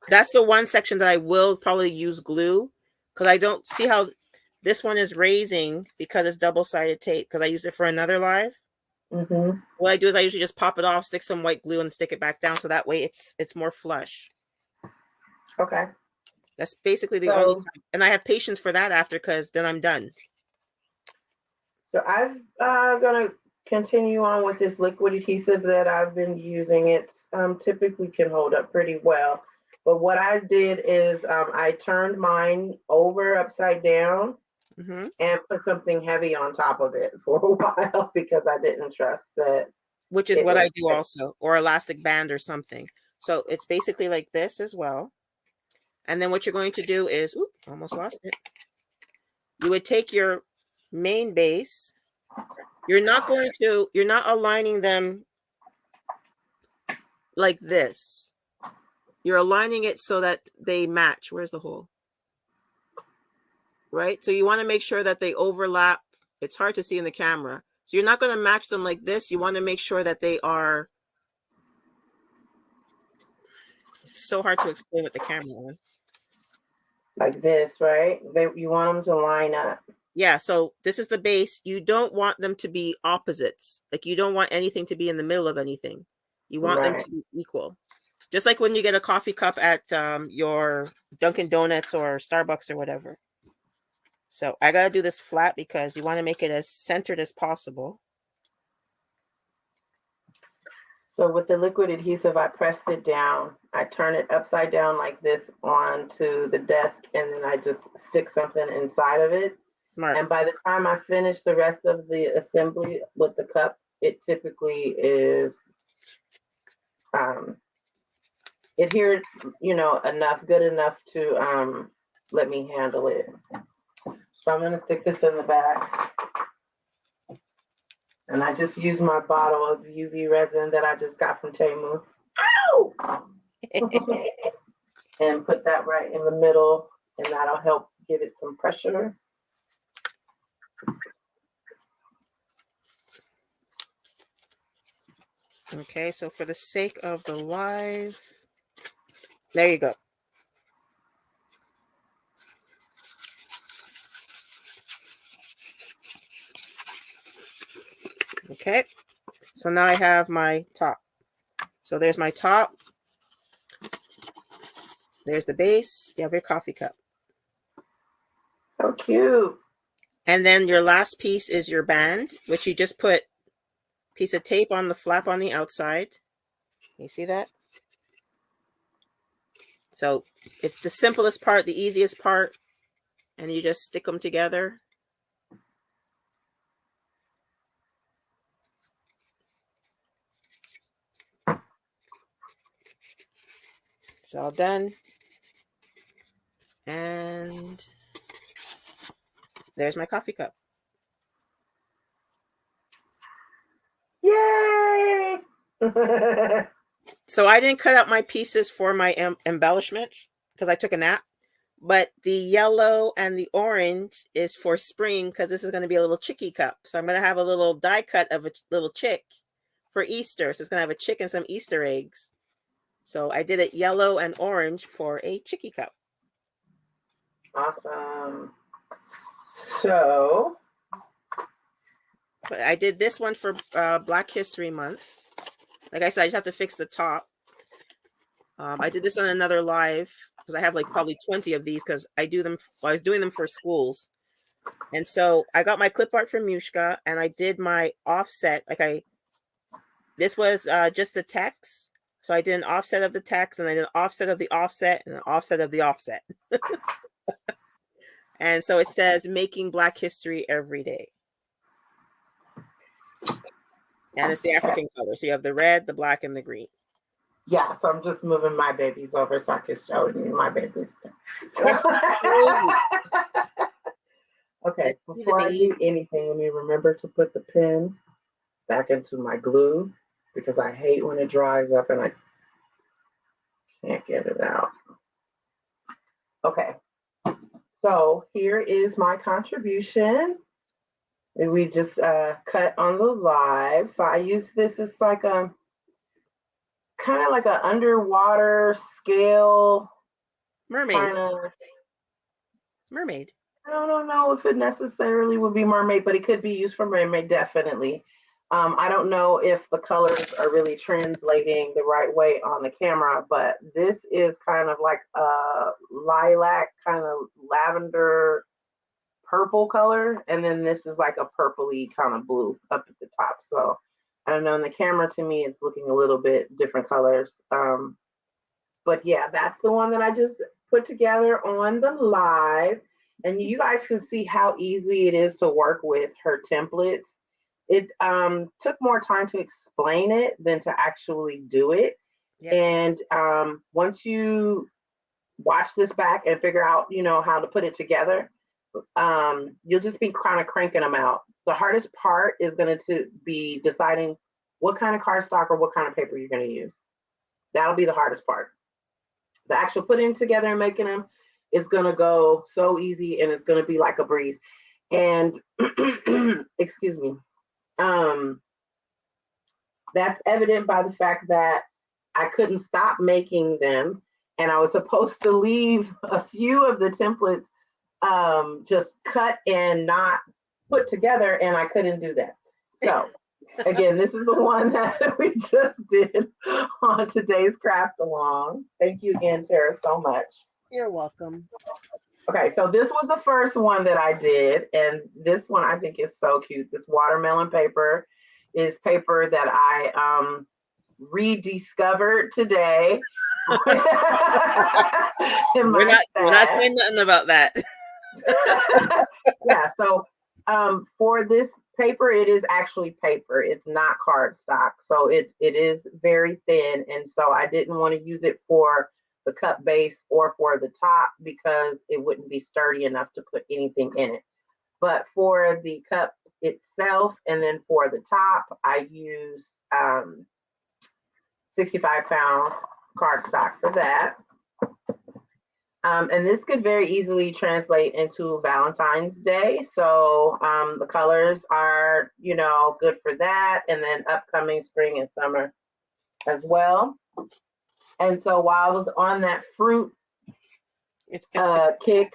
that's the one section that I will probably use glue, because I don't see how this one is raising because it's double-sided tape, because I use it for another live. Mm-hmm. What I do is I usually just pop it off, stick some white glue, and stick it back down, so that way it's more flush. Okay. That's basically the only time, and I have patience for that after, because then I'm done. So I'm gonna continue on with this liquid adhesive that I've been using. It's typically can hold up pretty well. But what I did is I turned mine over upside down and put something heavy on top of it for a while because I didn't trust that. Which is what I do also, or elastic band or something. So it's basically like this as well. And then what you're going to do is, almost lost it. You would take your main base. You're not aligning them like this. You're aligning it so that they match. Where's the hole? Right? So you want to make sure that they overlap. It's hard to see in the camera. So you're not going to match them like this. You want to make sure that they are. It's so hard to explain with the camera on. Like this, right? You want them to line up. Yeah, so this is the base. You don't want them to be opposites. Like you don't want anything to be in the middle of anything. You want them to be equal. Just like when you get a coffee cup at your Dunkin' Donuts or Starbucks or whatever. So I got to do this flat because you want to make it as centered as possible. So with the liquid adhesive, I pressed it down. I turn it upside down like this onto the desk, and then I just stick something inside of it. Smart. And by the time I finish the rest of the assembly with the cup, it typically is adhered, good enough to let me handle it. So I'm gonna stick this in the back. And I just use my bottle of UV resin that I just got from Temu. Ow! And put that right in the middle, and that'll help give it some pressure. Okay, so for the sake of the live, there you go. Okay, so now I have my top. So there's my top. There's the base. You have your coffee cup. So cute. And then your last piece is your band, which you just put a piece of tape on the flap on the outside. You see that? So it's the simplest part, the easiest part, and you just stick them together. It's all done. And there's my coffee cup. Yay! So I didn't cut out my pieces for my embellishments because I took a nap. But the yellow and the orange is for spring because this is going to be a little chicky cup. So I'm going to have a little die cut of a little chick for Easter. So it's going to have a chick and some Easter eggs. So I did it yellow and orange for a chicky cup. Awesome. So, But I did this one for Black History Month. Like I said, I just have to fix the top. I did this on another live because I have like probably 20 of these because I do them. Well, I was doing them for schools. And so I got my clip art from Mushka and I did my offset. This was just the text. So I did an offset of the text and I did an offset of the offset and an offset of the offset. And so it says making Black history every day. And it's the African color. So you have the red, the black, and the green. yeah, so I'm just moving my babies over so I can show you my babies. Okay, before I do anything, let me remember to put the pen back into my glue because I hate when it dries up and I can't get it out. Okay, so here is my contribution. We just cut on the live. So I use this as like a kind of like an underwater scale mermaid. Kind of mermaid. I don't know if it necessarily would be mermaid, but it could be used for mermaid, definitely. I don't know if the colors are really translating the right way on the camera, but this is kind of like a lilac, kind of lavender purple color, and then this is like a purpley kind of blue up at the top. So I don't know, in the camera to me it's looking a little bit different colors. But yeah, that's the one that I just put together on the live. And you guys can see how easy it is to work with her templates. It took more time to explain it than to actually do it. Yep. And once you watch this back and figure out, how to put it together, you'll just be kind of cranking them out. The hardest part is going to be deciding what kind of cardstock or what kind of paper you're going to use. That'll be the hardest part. The actual putting together and making them is going to go so easy and it's going to be like a breeze. And excuse me, that's evident by the fact that I couldn't stop making them, and I was supposed to leave a few of the templates just cut and not put together, and I couldn't do that. So again, this is the one that we just did on today's craft along. Thank you again, Tara, so much. You're welcome. Okay, so this was the first one that I did, and this one I think is so cute. This watermelon paper is paper that I rediscovered today. We're not saying nothing about that. Yeah, so for this paper, it is actually paper. It's not cardstock. So it is very thin. And so I didn't want to use it for the cup base or for the top because it wouldn't be sturdy enough to put anything in it. But for the cup itself and then for the top, I use 65-pound cardstock for that. And this could very easily translate into Valentine's Day. So the colors are, good for that. And then upcoming spring and summer as well. And so while I was on that fruit kick,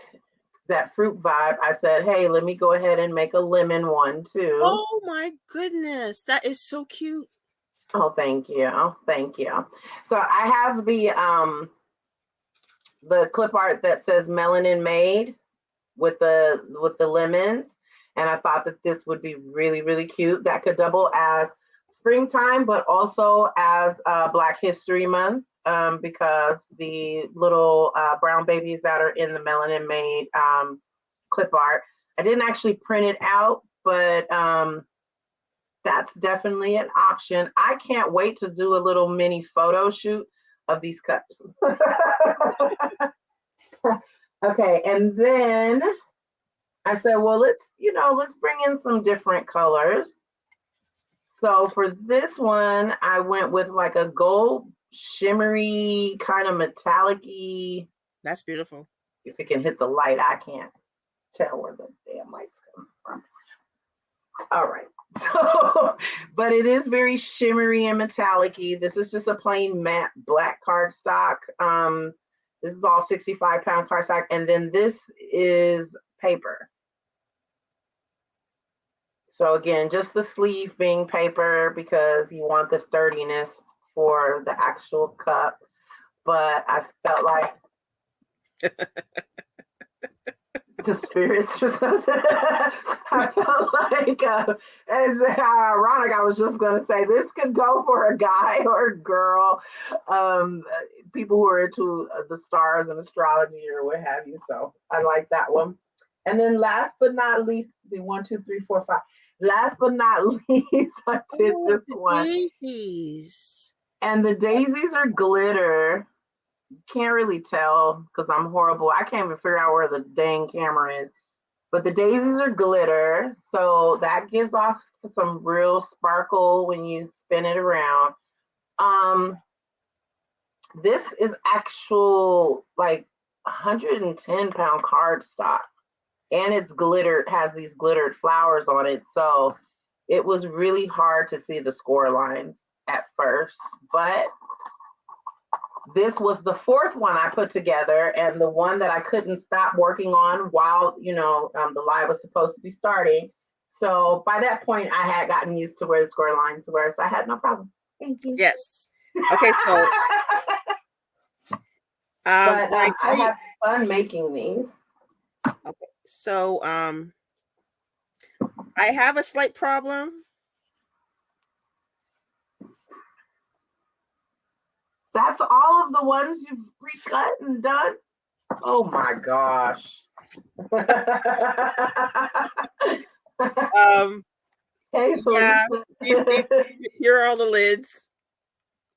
that fruit vibe, I said, hey, let me go ahead and make a lemon one too. Oh my goodness. That is so cute. Oh, thank you. Thank you. So I have the clip art that says melanin made with the lemons, and I thought that this would be really, really cute. That could double as springtime, but also as Black History Month, because the little brown babies that are in the melanin made clip art, I didn't actually print it out, but that's definitely an option. I can't wait to do a little mini photo shoot of these cups. Okay, and then I said, well, let's bring in some different colors. So for this one, I went with like a gold shimmery kind of metallic-y. That's beautiful. If it can hit the light, I can't tell where the damn light's coming from. All right. So, but it is very shimmery and metallic-y. This is just a plain matte black cardstock. This is all 65-pound cardstock. And then this is paper. So again, just the sleeve being paper because you want the sturdiness for the actual cup. But I felt like the spirits or something. I felt like, it's ironic. I was just gonna say this could go for a guy or a girl, people who are into the stars and astrology or what have you. So I like that one. And then last but not least, the 1, 2, 3, 4, 5. Last but not least, I did this one. Daisies. And the daisies are glitter. Can't really tell because I'm horrible. I can't even figure out where the dang camera is. But the daisies are glitter, so that gives off some real sparkle when you spin it around. This is actual like 110-pound cardstock, and it's glittered, has these glittered flowers on it. So it was really hard to see the score lines at first, but this was the fourth one I put together and the one that I couldn't stop working on while, the live was supposed to be starting. So by that point, I had gotten used to where the score lines were, so I had no problem. Thank you. Yes. Okay, so but I had fun making these. Okay, so I have a slight problem. That's all of the ones you've recut and done? Oh my gosh. Hey, yeah, these, here are all the lids.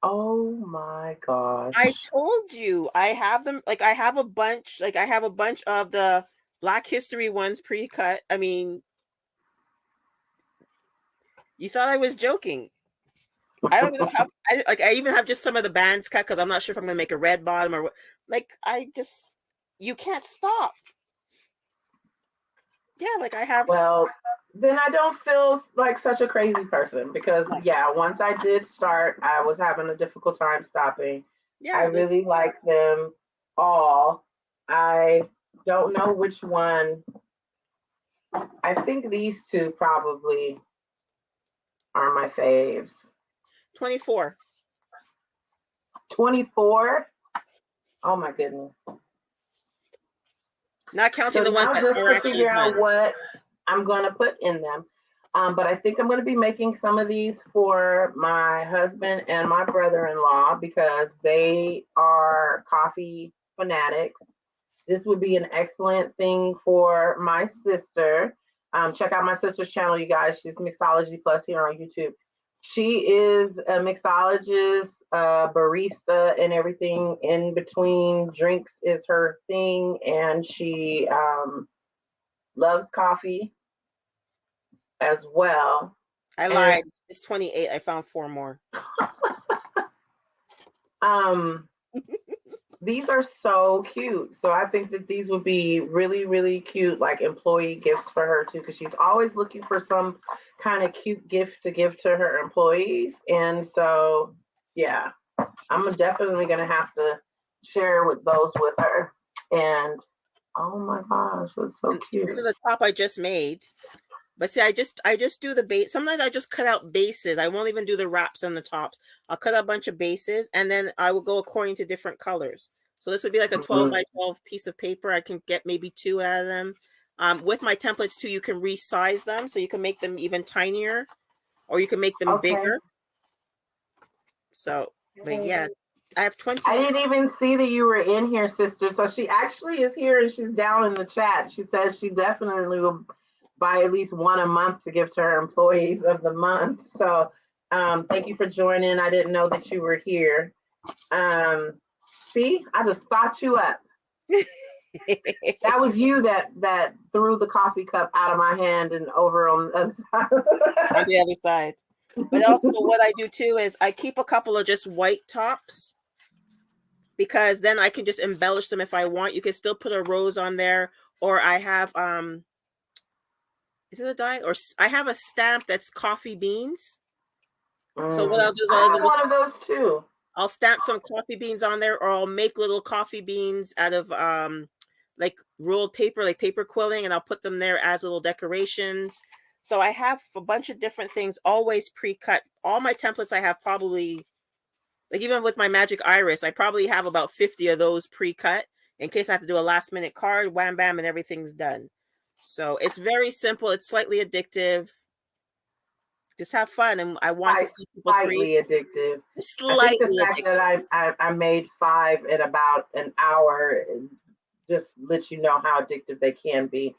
Oh my gosh. I told you I have them, like I have a bunch of the Black History ones pre-cut. I mean, you thought I was joking. I don't even have I even have just some of the bands cut because I'm not sure if I'm gonna make a red bottom or you can't stop. Yeah, like I have. Well, then I don't feel like such a crazy person because once I did start, I was having a difficult time stopping. Yeah, I really like them all. I don't know which one. I think these two probably are my faves. 24. 24? Oh my goodness. Not counting the ones that are actually figure out what I'm going to put in them. But I think I'm going to be making some of these for my husband and my brother-in-law because they are coffee fanatics. This would be an excellent thing for my sister. Check out my sister's channel, you guys. She's Mixology Plus here on YouTube. She is a mixologist, barista, and everything in between. Drinks is her thing, and she loves coffee as well. I lied. It's 28. I found 4 more. These are so cute. So I think that these would be really, really cute, like employee gifts for her too, because she's always looking for some kind of cute gift to give to her employees. And so, yeah, I'm definitely going to have to share with those with her. And oh my gosh, that's so cute. This is the top I just made. But see, I just do the base. Sometimes I just cut out bases. I won't even do the wraps on the tops. I'll cut out a bunch of bases, and then I will go according to different colors. So this would be like a 12 by 12 piece of paper. I can get maybe 2 out of them. With my templates too, you can resize them, so you can make them even tinier, or you can make them bigger. So, but yeah, I have 20. I didn't even see that you were in here, sister. So she actually is here, and she's down in the chat. She says she definitely will buy at least one a month to give to her employees of the month. So thank you for joining. I didn't know that you were here. See, I just thought you up. That was you that threw the coffee cup out of my hand and over on the other side. On the other side. But also what I do too is I keep a couple of just white tops. because then I can just embellish them if I want. You can still put a rose on there, or I have is it a die? Or I have a stamp that's coffee beans. So what I'll do is I'll I even have one just of those too. I'll stamp some coffee beans on there, or I'll make little coffee beans out of like rolled paper, like paper quilling, and I'll put them there as little decorations. So I have a bunch of different things always pre-cut. All my templates I have probably, like even with my magic iris, I probably have about 50 of those pre-cut in case I have to do a last minute card, wham bam, and everything's done. So it's very simple. It's slightly addictive. Just have fun, and I want to see people's create. Slightly addictive. I think the Slightly fact addictive. that I made 5 in about an hour just lets you know how addictive they can be.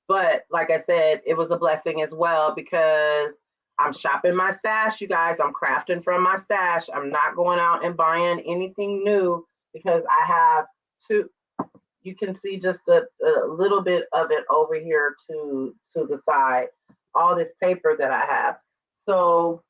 But like I said, it was a blessing as well because I'm shopping my stash, you guys. I'm crafting from my stash. I'm not going out and buying anything new because I have two. You can see just a little bit of it over here to the side. All this paper that I have. So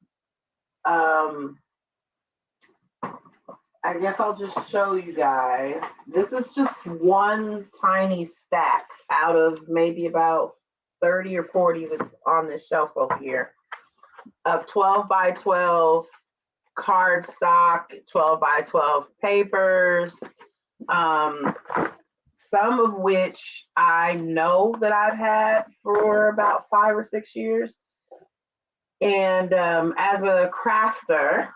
I guess I'll just show you guys. This is just one tiny stack out of maybe about 30 or 40 that's on this shelf over here of 12 by 12 cardstock, 12 by 12 papers, some of which I know that I've had for about 5 or 6 years. And as a crafter,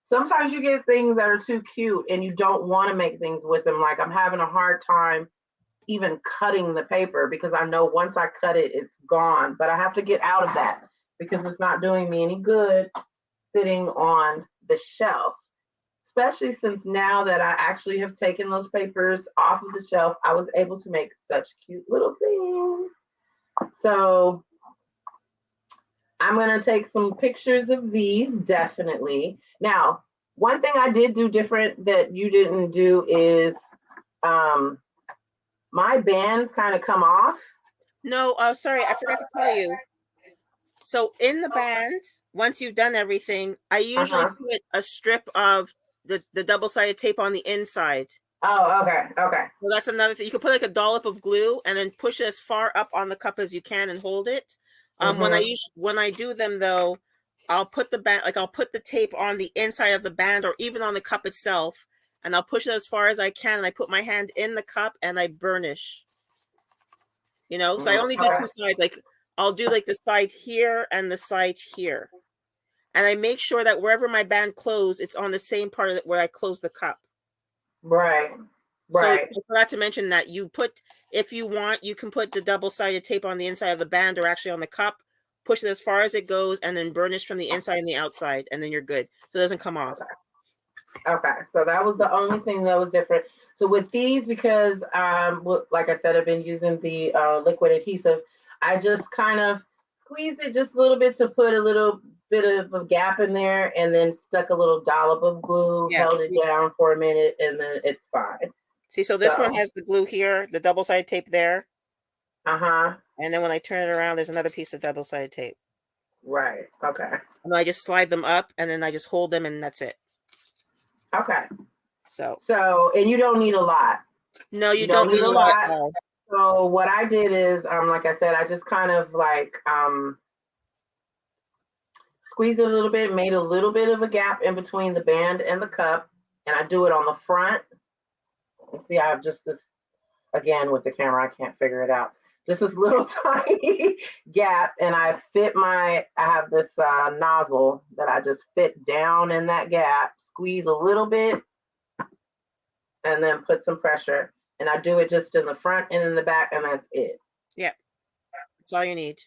sometimes you get things that are too cute and you don't want to make things with them. Like I'm having a hard time even cutting the paper because I know once I cut it, it's gone. But I have to get out of that because it's not doing me any good sitting on the shelf. Especially since now that I actually have taken those papers off of the shelf, I was able to make such cute little things. So I'm going to take some pictures of these, definitely. Now, one thing I did do different that you didn't do is my bands kind of come off. No, oh, sorry, I forgot to tell you. So in the bands, once you've done everything, I usually put a strip of the double-sided tape on the inside. Oh, okay, okay. Well, that's another thing. You can put like a dollop of glue and then push it as far up on the cup as you can and hold it. When I do them though, I'll put the band, like I'll put the tape on the inside of the band or even on the cup itself, and I'll push it as far as I can. And I put my hand in the cup and I burnish. You know, so I only do two sides. Like I'll do like the side here and the side here, and I make sure that wherever my band closes, it's on the same part of it where I close the cup. Right. So Right. I forgot to mention that you put, if you want, you can put the double-sided tape on the inside of the band or actually on the cup, push it as far as it goes, and then burnish from the inside and the outside, and then you're good. So it doesn't come off. Okay. So that was the only thing that was different. So with these, because like I said, I've been using the liquid adhesive, I just kind of squeezed it just a little bit to put a little bit of a gap in there and then stuck a little dollop of glue, held it down for a minute, and then it's fine. See, so this one has the glue here, the double-sided tape there. Uh-huh. And then when I turn it around, there's another piece of double-sided tape. Right. Okay. And I just slide them up, and then I just hold them, and that's it. Okay. So, and you don't need a lot. No, you don't need a lot. No. So what I did is, like I said, I just kind of like squeezed it a little bit, made a little bit of a gap in between the band and the cup, and I do it on the front. And see, I have just this, again, with the camera, I can't figure it out. Just this little tiny gap, and I have this nozzle that I just fit down in that gap, squeeze a little bit, and then put some pressure. And I do it just in the front and in the back, and that's it. Yeah, that's all you need.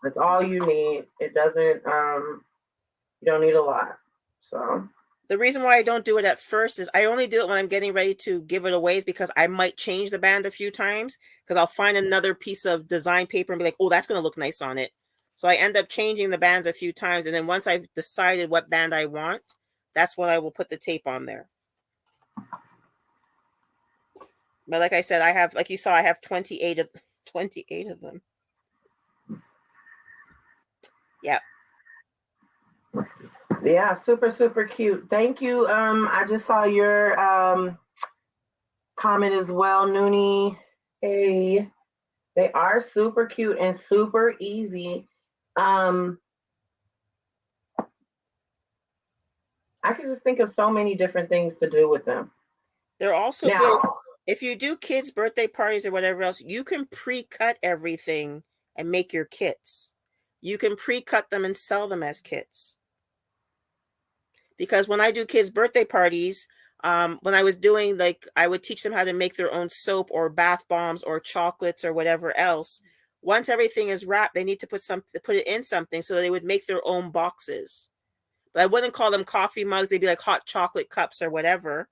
That's all you need. It doesn't, you don't need a lot. So the reason why I don't do it at first is I only do it when I'm getting ready to give it away, is because I might change the band a few times, because I'll find another piece of design paper and be like, oh, that's going to look nice on it. So I end up changing the bands a few times. And then once I've decided what band I want, that's when I will put the tape on there. But like I said, I have, like you saw, I have 28 of them. Yeah. Yeah, super, super cute. Thank you. I just saw your comment as well, Noonie. Hey, they are super cute and super easy. Um, I can just think of so many different things to do with them. They're also good Now, if you do kids' birthday parties or whatever else, you can pre-cut everything and make your kits. You can pre-cut them and sell them as kits. Because when I do kids' birthday parties, when I was doing like I would teach them how to make their own soap or bath bombs or chocolates or whatever else. Once everything is wrapped, they need to put it in something so that they would make their own boxes. But I wouldn't call them coffee mugs, they'd be like hot chocolate cups or whatever.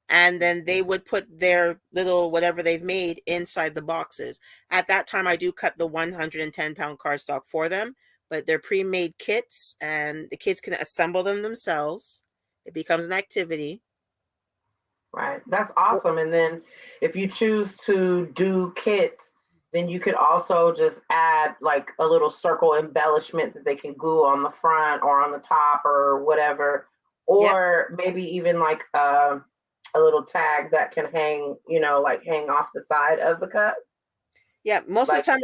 And then they would put their little whatever they've made inside the boxes. At that time, I do cut the 110-pound cardstock for them, but they're pre-made kits, and the kids can assemble them themselves. It becomes an activity. right, that's awesome. And then if you choose to do kits, then you could also just add like a little circle embellishment that they can glue on the front or on the top or whatever, Yep. or maybe even like a little tag that can hang, like hang off the side of the cup. Yeah, most of the Like, time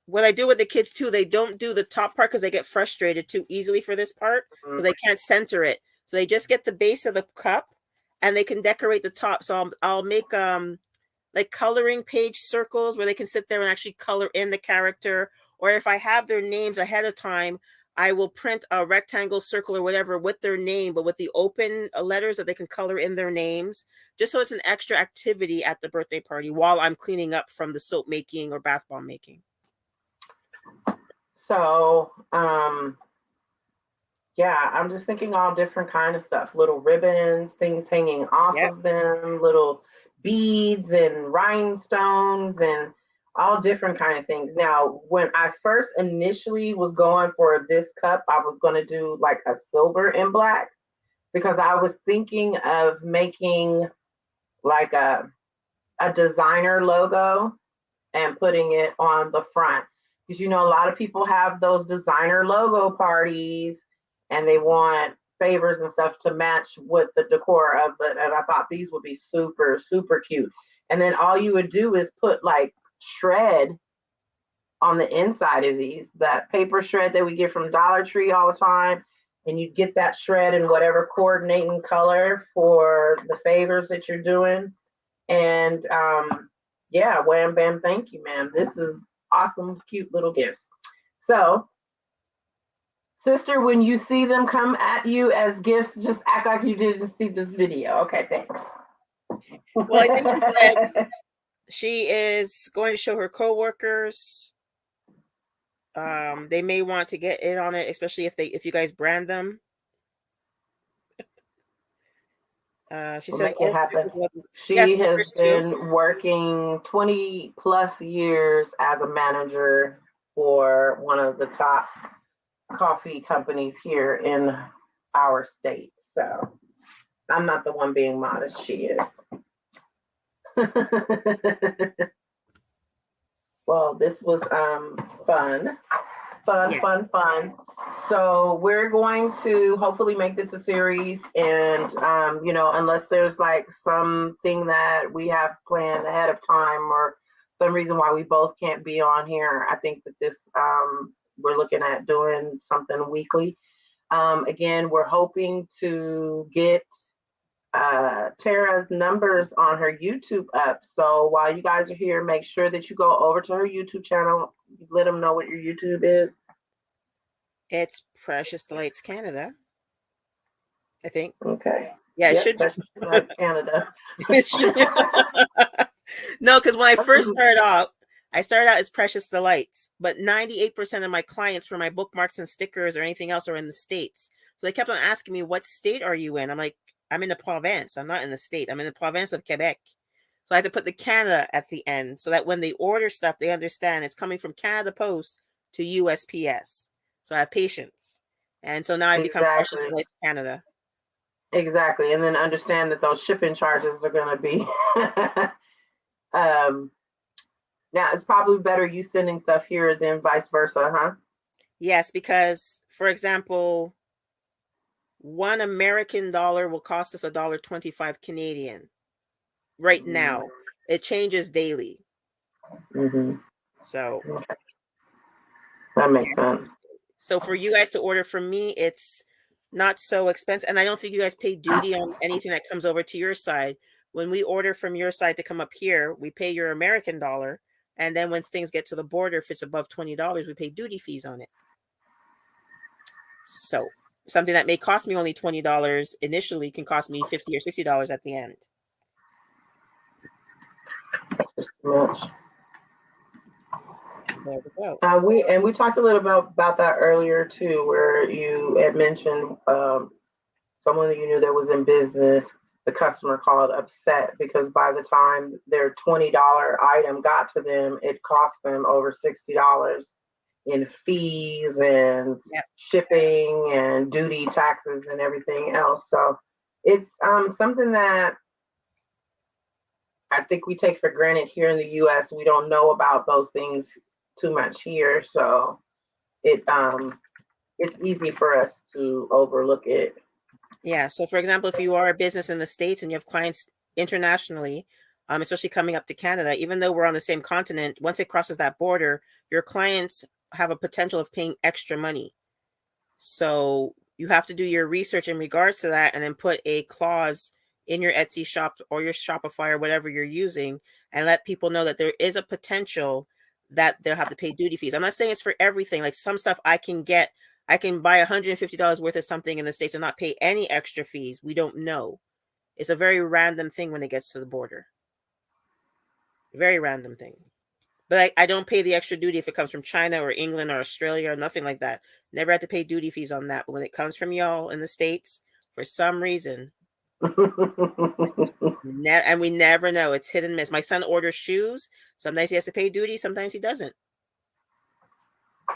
what I do with the kids too, they don't do the top part because they get frustrated too easily for this part because they can't center it. So they just get the base of the cup and they can decorate the top. So I'll make like coloring page circles where they can sit there and actually color in the character. Or if I have their names ahead of time, I will print a rectangle, circle, or whatever with their name, but with the open letters that they can color in their names, just so it's an extra activity at the birthday party while I'm cleaning up from the soap making or bath bomb making. so, yeah, I'm just thinking all different kind of stuff, little ribbons, things hanging off Yep. of them, little beads and rhinestones and all different kind of things. Now, when I first initially was going for this cup, I was going to do like a silver and black because I was thinking of making like a designer logo and putting it on the front. Because a lot of people have those designer logo parties and they want favors and stuff to match with the decor of the, and I thought these would be super, super cute. And then all you would do is put like shred on the inside of these, that paper shred that we get from Dollar Tree all the time. And you get that shred in whatever coordinating color for the favors that you're doing. And yeah, wham bam, thank you, ma'am. This is awesome, cute little gifts. So, sister, when you see them come at you as gifts, just act like you didn't see this video. Okay, thanks. Well, I think she said she is going to show her coworkers. They may want to get in on it, especially if you guys brand them. She We'll says, make it "Oh, happen. yes, She has slippers too." been working 20 plus years as a manager for one of the top coffee companies here in our state. So I'm not the one being modest, she is. Well, this was fun. Fun, Yes. fun, fun. So we're going to hopefully make this a series, and unless there's like something that we have planned ahead of time or some reason why we both can't be on here, I think that this we're looking at doing something weekly. Again, we're hoping to get Tara's numbers on her YouTube up. So while you guys are here, make sure that you go over to her YouTube channel. Let them know what your YouTube is. It's Precious Delights Canada, I think. Okay. Yeah, it Yep, should be. Precious Delights Canada. It should be. No, because when I first started out, I started out as Precious Delights, but 98% of my clients for my bookmarks and stickers or anything else are in the States. So they kept on asking me, "What state are you in?" I'm like, "I'm in the province. I'm not in the state. I'm in the province of Quebec." So I had to put the Canada at the end so that when they order stuff, they understand it's coming from Canada Post to USPS. So I have patience. And so now I become Precious Exactly. Delights Canada. Exactly. And then understand that those shipping charges are going to be. um, Now, it's probably better you sending stuff here than vice versa, huh? Yes, because for example, 1 American dollar will cost us $1.25 Canadian right now. It changes daily. Mm-hmm. So That yeah. makes sense. So for you guys to order from me, it's not so expensive. And I don't think you guys pay duty on anything that comes over to your side. When we order from your side to come up here, we pay your American dollar. And then when things get to the border, if it's above $20, we pay duty fees on it. So something that may cost me only $20 initially can cost me $50 or $60 at the end. That's just too much. There we go. We talked a little about that earlier too, where you had mentioned someone that you knew that was in business. The customer called upset because by the time their $20 item got to them, it cost them over $60 in fees and Yep. shipping and duty, taxes, and everything else. So it's something that I think we take for granted here in the U.S. We don't know about those things too much here, so it's easy for us to overlook it. Yeah. So, for example, if you are a business in the States and you have clients internationally, especially coming up to Canada, even though we're on the same continent, once it crosses that border, your clients have a potential of paying extra money. So you have to do your research in regards to that and then put a clause in your Etsy shop or your Shopify or whatever you're using and let people know that there is a potential that they'll have to pay duty fees. I'm not saying it's for everything. Like some stuff I can buy $150 worth of something in the States and not pay any extra fees. We don't know. It's a very random thing when it gets to the border. Very random thing. But I don't pay the extra duty if it comes from China or England or Australia or nothing like that. Never had to pay duty fees on that. But when it comes from y'all in the States, for some reason, and we never know. It's hit and miss. My son orders shoes. Sometimes he has to pay duty. Sometimes he doesn't.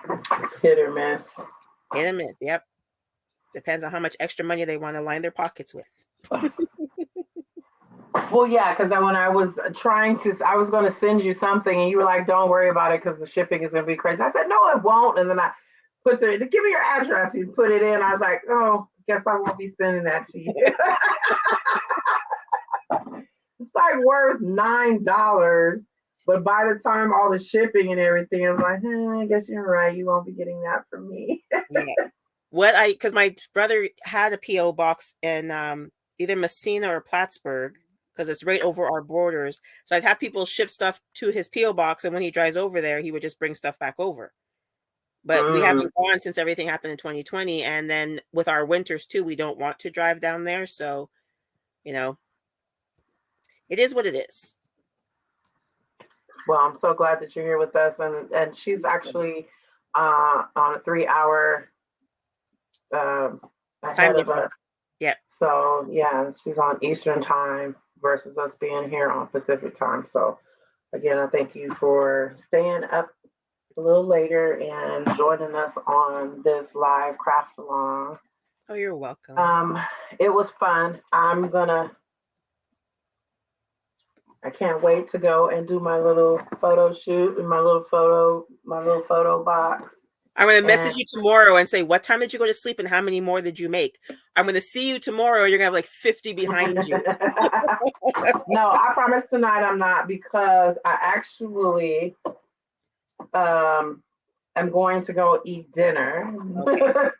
It's hit or miss. Hit and miss. Yep. Depends on how much extra money they want to line their pockets with. Well, yeah, because when I was I was going to send you something, and you were like, "Don't worry about it, because the shipping is going to be crazy." I said, "No, it won't." And then I put give me your address. You put it in. I was like, "Oh, guess I won't be sending that to you." It's like worth $9, but by the time all the shipping and everything, I was like, I guess you're right. You won't be getting that from me. Yeah. Because my brother had a PO box in either Messina or Plattsburgh, because it's right over our borders. So I'd have people ship stuff to his PO box, and when he drives over there, he would just bring stuff back over. But we haven't gone since everything happened in 2020, and then with our winters too, we don't want to drive down there. So, it is what it is. Well, I'm so glad that you're here with us, and she's actually on a 3-hour ahead of us. Yep. So yeah, she's on Eastern time versus us being here on Pacific time. So again, I thank you for staying up a little later and joining us on this live craft along. Oh, you're welcome. It was fun. I can't wait to go and do my little photo shoot in my little photo box. I'm going to message you tomorrow and say, what time did you go to sleep and how many more did you make? I'm going to see you tomorrow. You're going to have like 50 behind you. No, I promise tonight I'm not, because I actually am going to go eat dinner. Okay.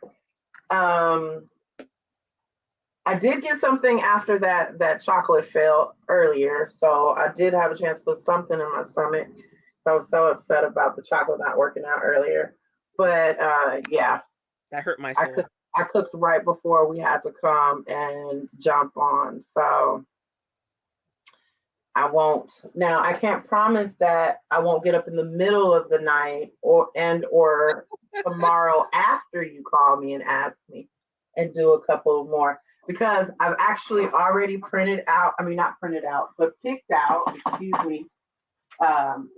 I did get something after that chocolate fell earlier, so I did have a chance to put something in my stomach. So I was so upset about the chocolate not working out earlier. But yeah, that hurt my soul. I cooked right before we had to come and jump on, so I won't. Now I can't promise that I won't get up in the middle of the night or tomorrow after you call me and ask me and do a couple more, because I've actually already not printed out, but picked out, excuse me,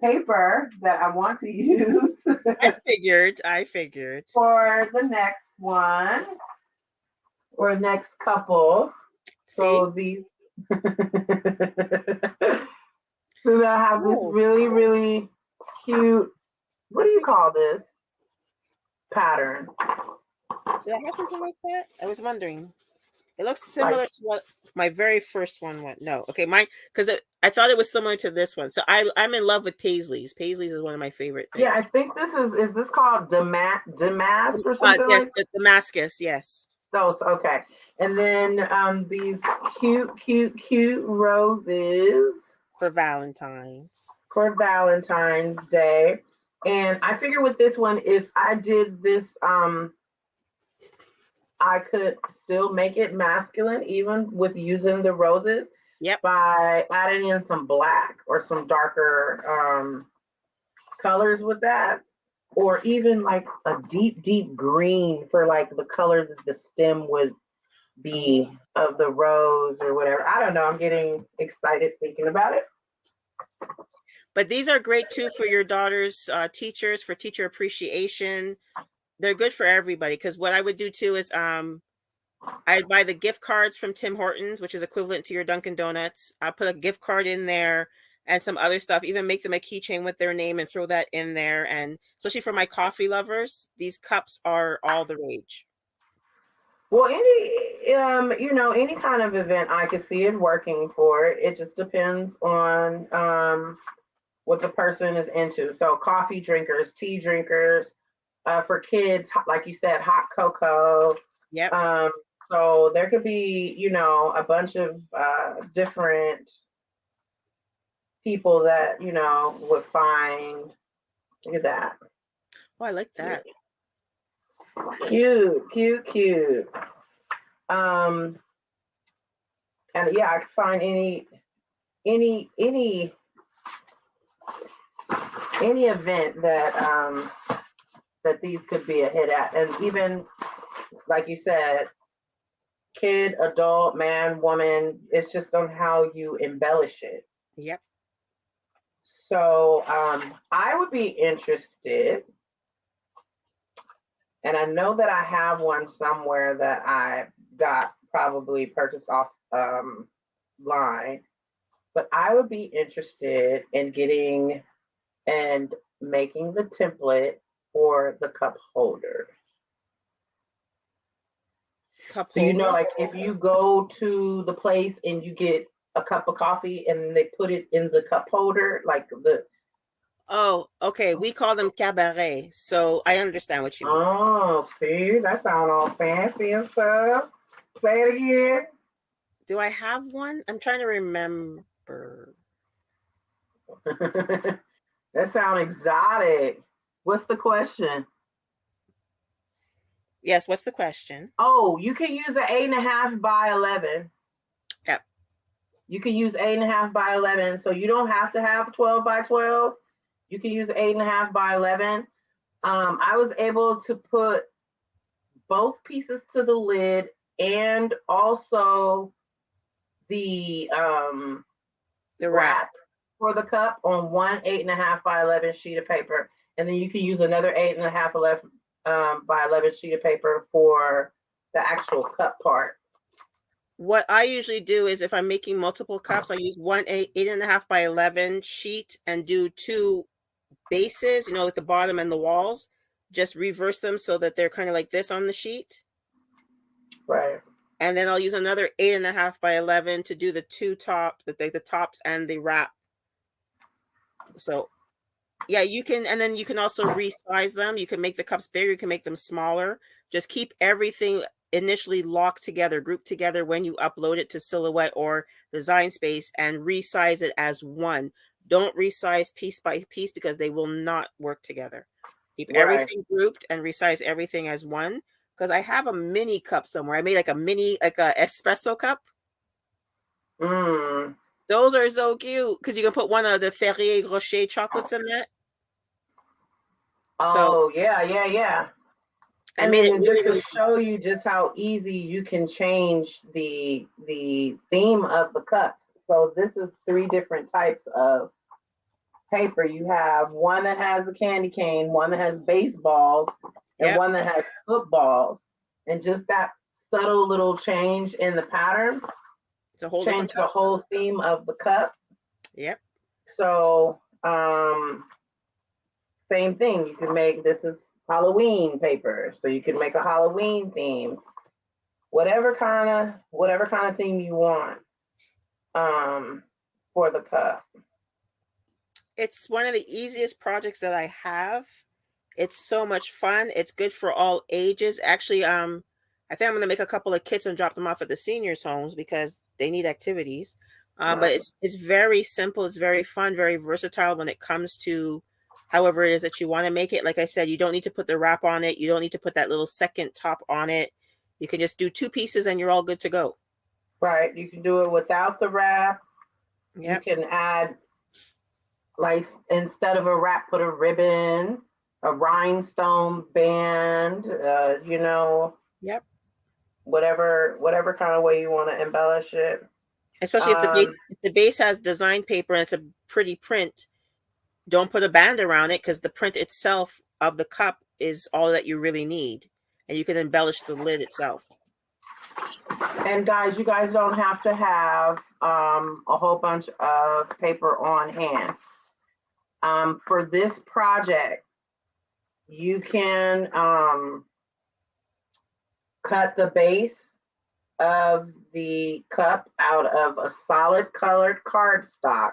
paper that I want to use. I figured. For the next one or next couple. See? So these so that I have this really, really cute, what do you call this pattern? Did I have something like that? I was wondering. It looks Like, similar to what my very first one went. No, okay, mine because I thought it was similar to this one. So I'm in love with Paisleys. Paisleys is one of my favorite yeah, things. I think is this called Damask or something Yes, like the Damascus. Yes, those? Okay. And then these cute roses for Valentine's. for Valentine's Day. And I figure with this one, if I did this, I could still make it masculine even with using the roses Yep. by adding in some black or some darker colors with that, or even like a deep green for like the color that the stem would be Oh. of the rose or whatever. I don't know. I'm getting excited thinking about it. But these are great too for your daughter's teachers for teacher appreciation. They're good for everybody because what I would do too is I'd buy the gift cards from Tim Hortons, which is equivalent to your Dunkin' Donuts. I put a gift card in there and some other stuff, even make them a keychain with their name and throw that in there. And especially for my coffee lovers, these cups are all the rage. Well, any kind of event, I could see it working for it. It just depends on what the person is into. So, coffee drinkers, tea drinkers, for kids, like you said, hot cocoa. Yep. Um, so there could be, a bunch of different people that would find. Look at that. Oh, I like that. Cute. Um, and yeah, I could find any any event that these could be a hit at, and even like you said, kid, adult, man, woman. It's just on how you embellish it. Yep. So I would be interested, and I know that I have one somewhere that I got probably purchased off line, but I would be interested in getting and making the template for the cup holder. Cup So holder. like if you go to the place and you get a cup of coffee and they put it in the cup holder, like the Oh, okay. We call them cabaret. So I understand what you mean. oh, see, that sounds all fancy and stuff. Say it again. Do I have one? I'm trying to remember. That sounds exotic. What's the question? Yes, what's the question? Oh, you can use an 8.5 by 11. Yep. You can use 8.5 by 11. So you don't have to have 12 by 12. You can use 8.5 by 11. I was able to put both pieces to the lid and also the wrap. wrap for the cup on one 8.5 by 11 sheet of paper. And then you can use another 8.5 by 11 sheet of paper for the actual cup part. What I usually do is if I'm making multiple cups, I use one 8.5 by 11 sheet and do two bases, at the bottom and the walls. Just reverse them so that they're kind of like this on the sheet. Right. And then I'll use another 8.5 by 11 to do the the tops and the wrap. So yeah, you can, and then you can also resize them. You can make the cups bigger, you can make them smaller. Just keep everything initially locked together, grouped together when you upload it to Silhouette or Design Space, and resize it as one. Don't resize piece by piece because they will not work together. Keep Right. everything grouped and resize everything as one. Because I have a mini cup somewhere. I made like a mini, like a espresso cup. Mm. Those are so cute because you can put one of the Ferrier Rocher chocolates in that. So Oh, yeah. I And made it then just really, to really show you just how easy you can change the theme of the cups. So this is three different types of paper. You have one that has a candy cane, one that has baseballs, and Yep, one that has footballs. And just that subtle little change in the pattern it's a whole different changed the cup. whole theme of the cup. Yep. So same thing. You can make this is Halloween paper, so you can make a Halloween theme. whatever kind of theme you want for the cup. It's one of the easiest projects that I have. It's so much fun. It's good for all ages. Actually, I think I'm gonna make a couple of kits and drop them off at the seniors' homes because they need activities. But Right. it's very simple. It's very fun, very versatile when it comes to however it is that you want to make it. Like I said, you don't need to put the wrap on it. You don't need to put that little second top on it. You can just do two pieces and you're all good to go. Right. You can do it without the wrap. You Yep. can add, like, instead of a wrap, put a ribbon, a rhinestone band, Yep. whatever kind of way you want to embellish it. Especially Um, if the base has design paper and it's a pretty print, don't put a band around it because the print itself of the cup is all that you really need. And you can embellish the lid itself. and guys, you guys don't have to have a whole bunch of paper on hand. For this project, you can cut the base of the cup out of a solid colored cardstock,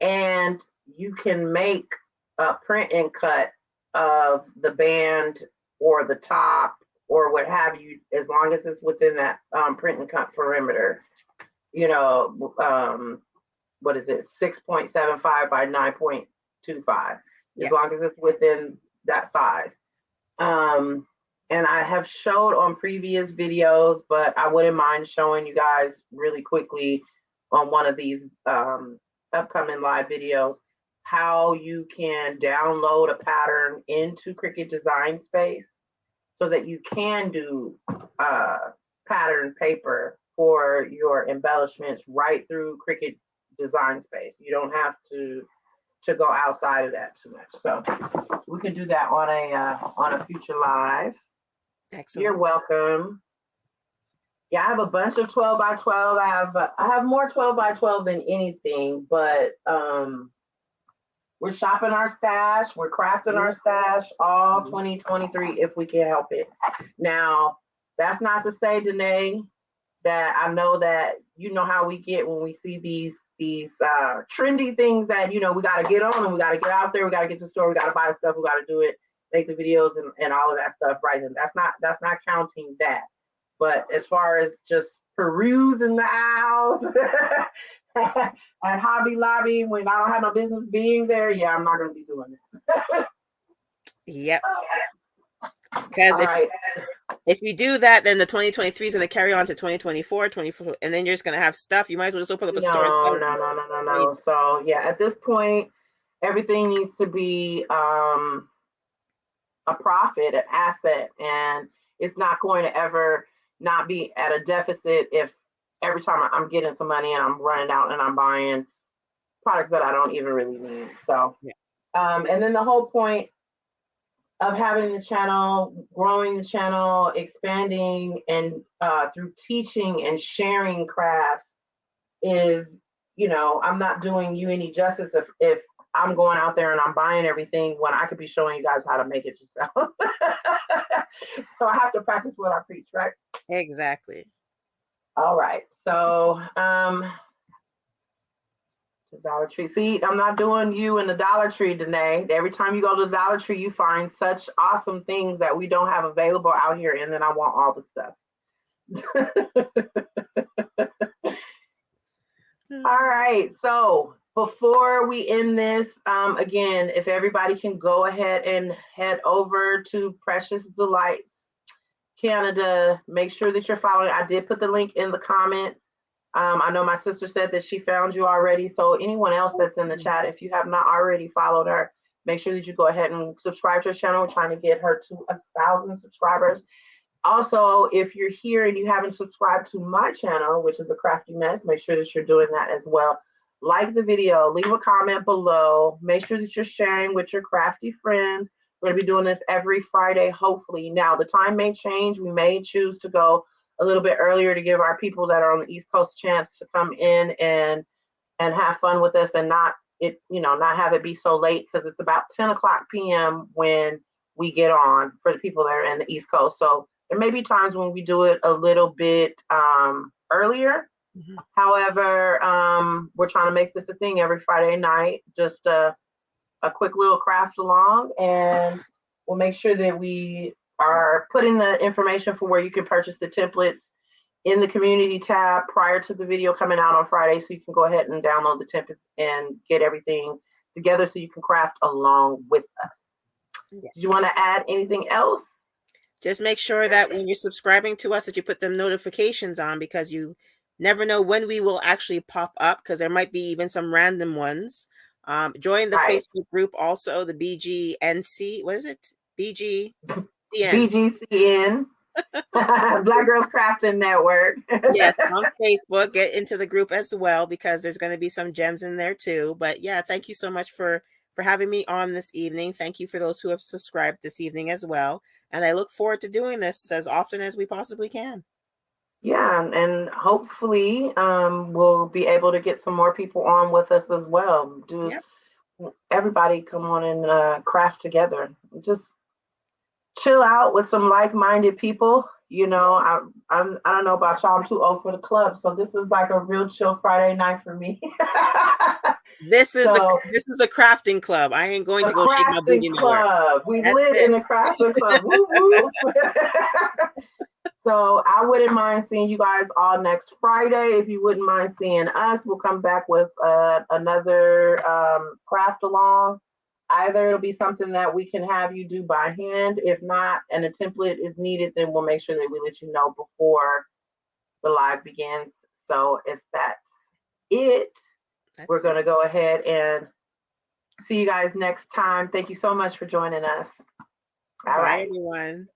and you can make a print and cut of the band or the top or what have you, as long as it's within that print and cut perimeter. What is it, 6.75 by 9.25, as Yeah. long as it's within that size. And I have showed on previous videos, but I wouldn't mind showing you guys really quickly on one of these upcoming live videos how you can download a pattern into Cricut Design Space so that you can do pattern paper for your embellishments right through Cricut Design Space. You don't have to go outside of that too much. So we can do that on a future live. You're Excellent. welcome. Yeah, I have a bunch of 12 by 12. I have more 12 by 12 than anything, but we're shopping our stash, we're crafting our stash all 2023 if we can help it. Now, that's not to say, Danae, that I know that you know how we get when we see these trendy things that we got to get on and we got to get out there, we got to get to the store, we got to buy stuff, we got to do it, make the videos and all of that stuff, right? And that's not counting that. But as far as just perusing the aisles at Hobby Lobby when I don't have no business being there, yeah, I'm not going to be doing that. Yep. Because right. if you do that, then the 2023 is going to carry on to 2024, 24, and then you're just going to have stuff. You might as well just open up a store and sell it. No. So yeah, at this point, everything needs to be a profit, an asset, and it's not going to ever not be at a deficit if every time I'm getting some money and I'm running out and I'm buying products that I don't even really need. So, and then the whole point of having the channel, growing the channel, expanding, and through teaching and sharing crafts is, I'm not doing you any justice if I'm going out there and I'm buying everything when I could be showing you guys how to make it yourself. So I have to practice what I preach, right? Exactly. All right. So the Dollar Tree. See, I'm not doing you in the Dollar Tree, Danae. Every time you go to the Dollar Tree, you find such awesome things that we don't have available out here, and then I want all the stuff. All right. So before we end this, again, if everybody can go ahead and head over to Precious Delights Canada, make sure that you're following. I did put the link in the comments. I know my sister said that she found you already. So anyone else that's in the chat, if you have not already followed her, make sure that you go ahead and subscribe to her channel. We're trying to get her to 1,000 subscribers. Also, if you're here and you haven't subscribed to my channel, which is A Crafty Mess, make sure that you're doing that as well. Like the video, leave a comment below. Make sure that you're sharing with your crafty friends. We're going to be doing this every Friday, hopefully. Now, the time may change. We may choose to go a little bit earlier to give our people that are on the East Coast a chance to come in and have fun with us and not have it be so late, because it's about 10 o'clock p.m. when we get on for the people that are in the East Coast. So There may be times when we do it a little bit earlier. Mhm. However, we're trying to make this a thing every Friday night, just a quick little craft along, and we'll make sure that we are putting the information for where you can purchase the templates in the community tab prior to the video coming out on Friday, so you can go ahead and download the templates and get everything together so you can craft along with us. Yes. Do you want to add anything else? Just make sure that when you're subscribing to us that you put the notifications on, because you never know when we will actually pop up, because there might be even some random ones. Join the Right. Facebook group also, the BGNC. What is it? BGCN. BGCN, Black Girls Crafting Network. Yes, on Facebook. Get into the group as well, because there's going to be some gems in there too. But yeah, thank you so much for having me on this evening. Thank you for those who have subscribed this evening as well. And I look forward to doing this as often as we possibly can. Yeah, and hopefully we'll be able to get some more people on with us as well. Do Yep. everybody come on and craft together? Just chill out with some like-minded people. You know, I don't know about y'all. I'm too old for the club, so this is like a real chill Friday night for me. This is So the crafting club. I ain't going the to go shake my crafting booty nowhere. club. We That's live it. in the crafting club. Woo woo. So I wouldn't mind seeing you guys all next Friday. If you wouldn't mind seeing us, we'll come back with another craft along. Either it'll be something that we can have you do by hand. If not, and a template is needed, then we'll make sure that we let you know before the live begins. So if that's it, we're That's going it. to go ahead and see you guys next time. Thank you so much for joining us. All Bye, right. everyone.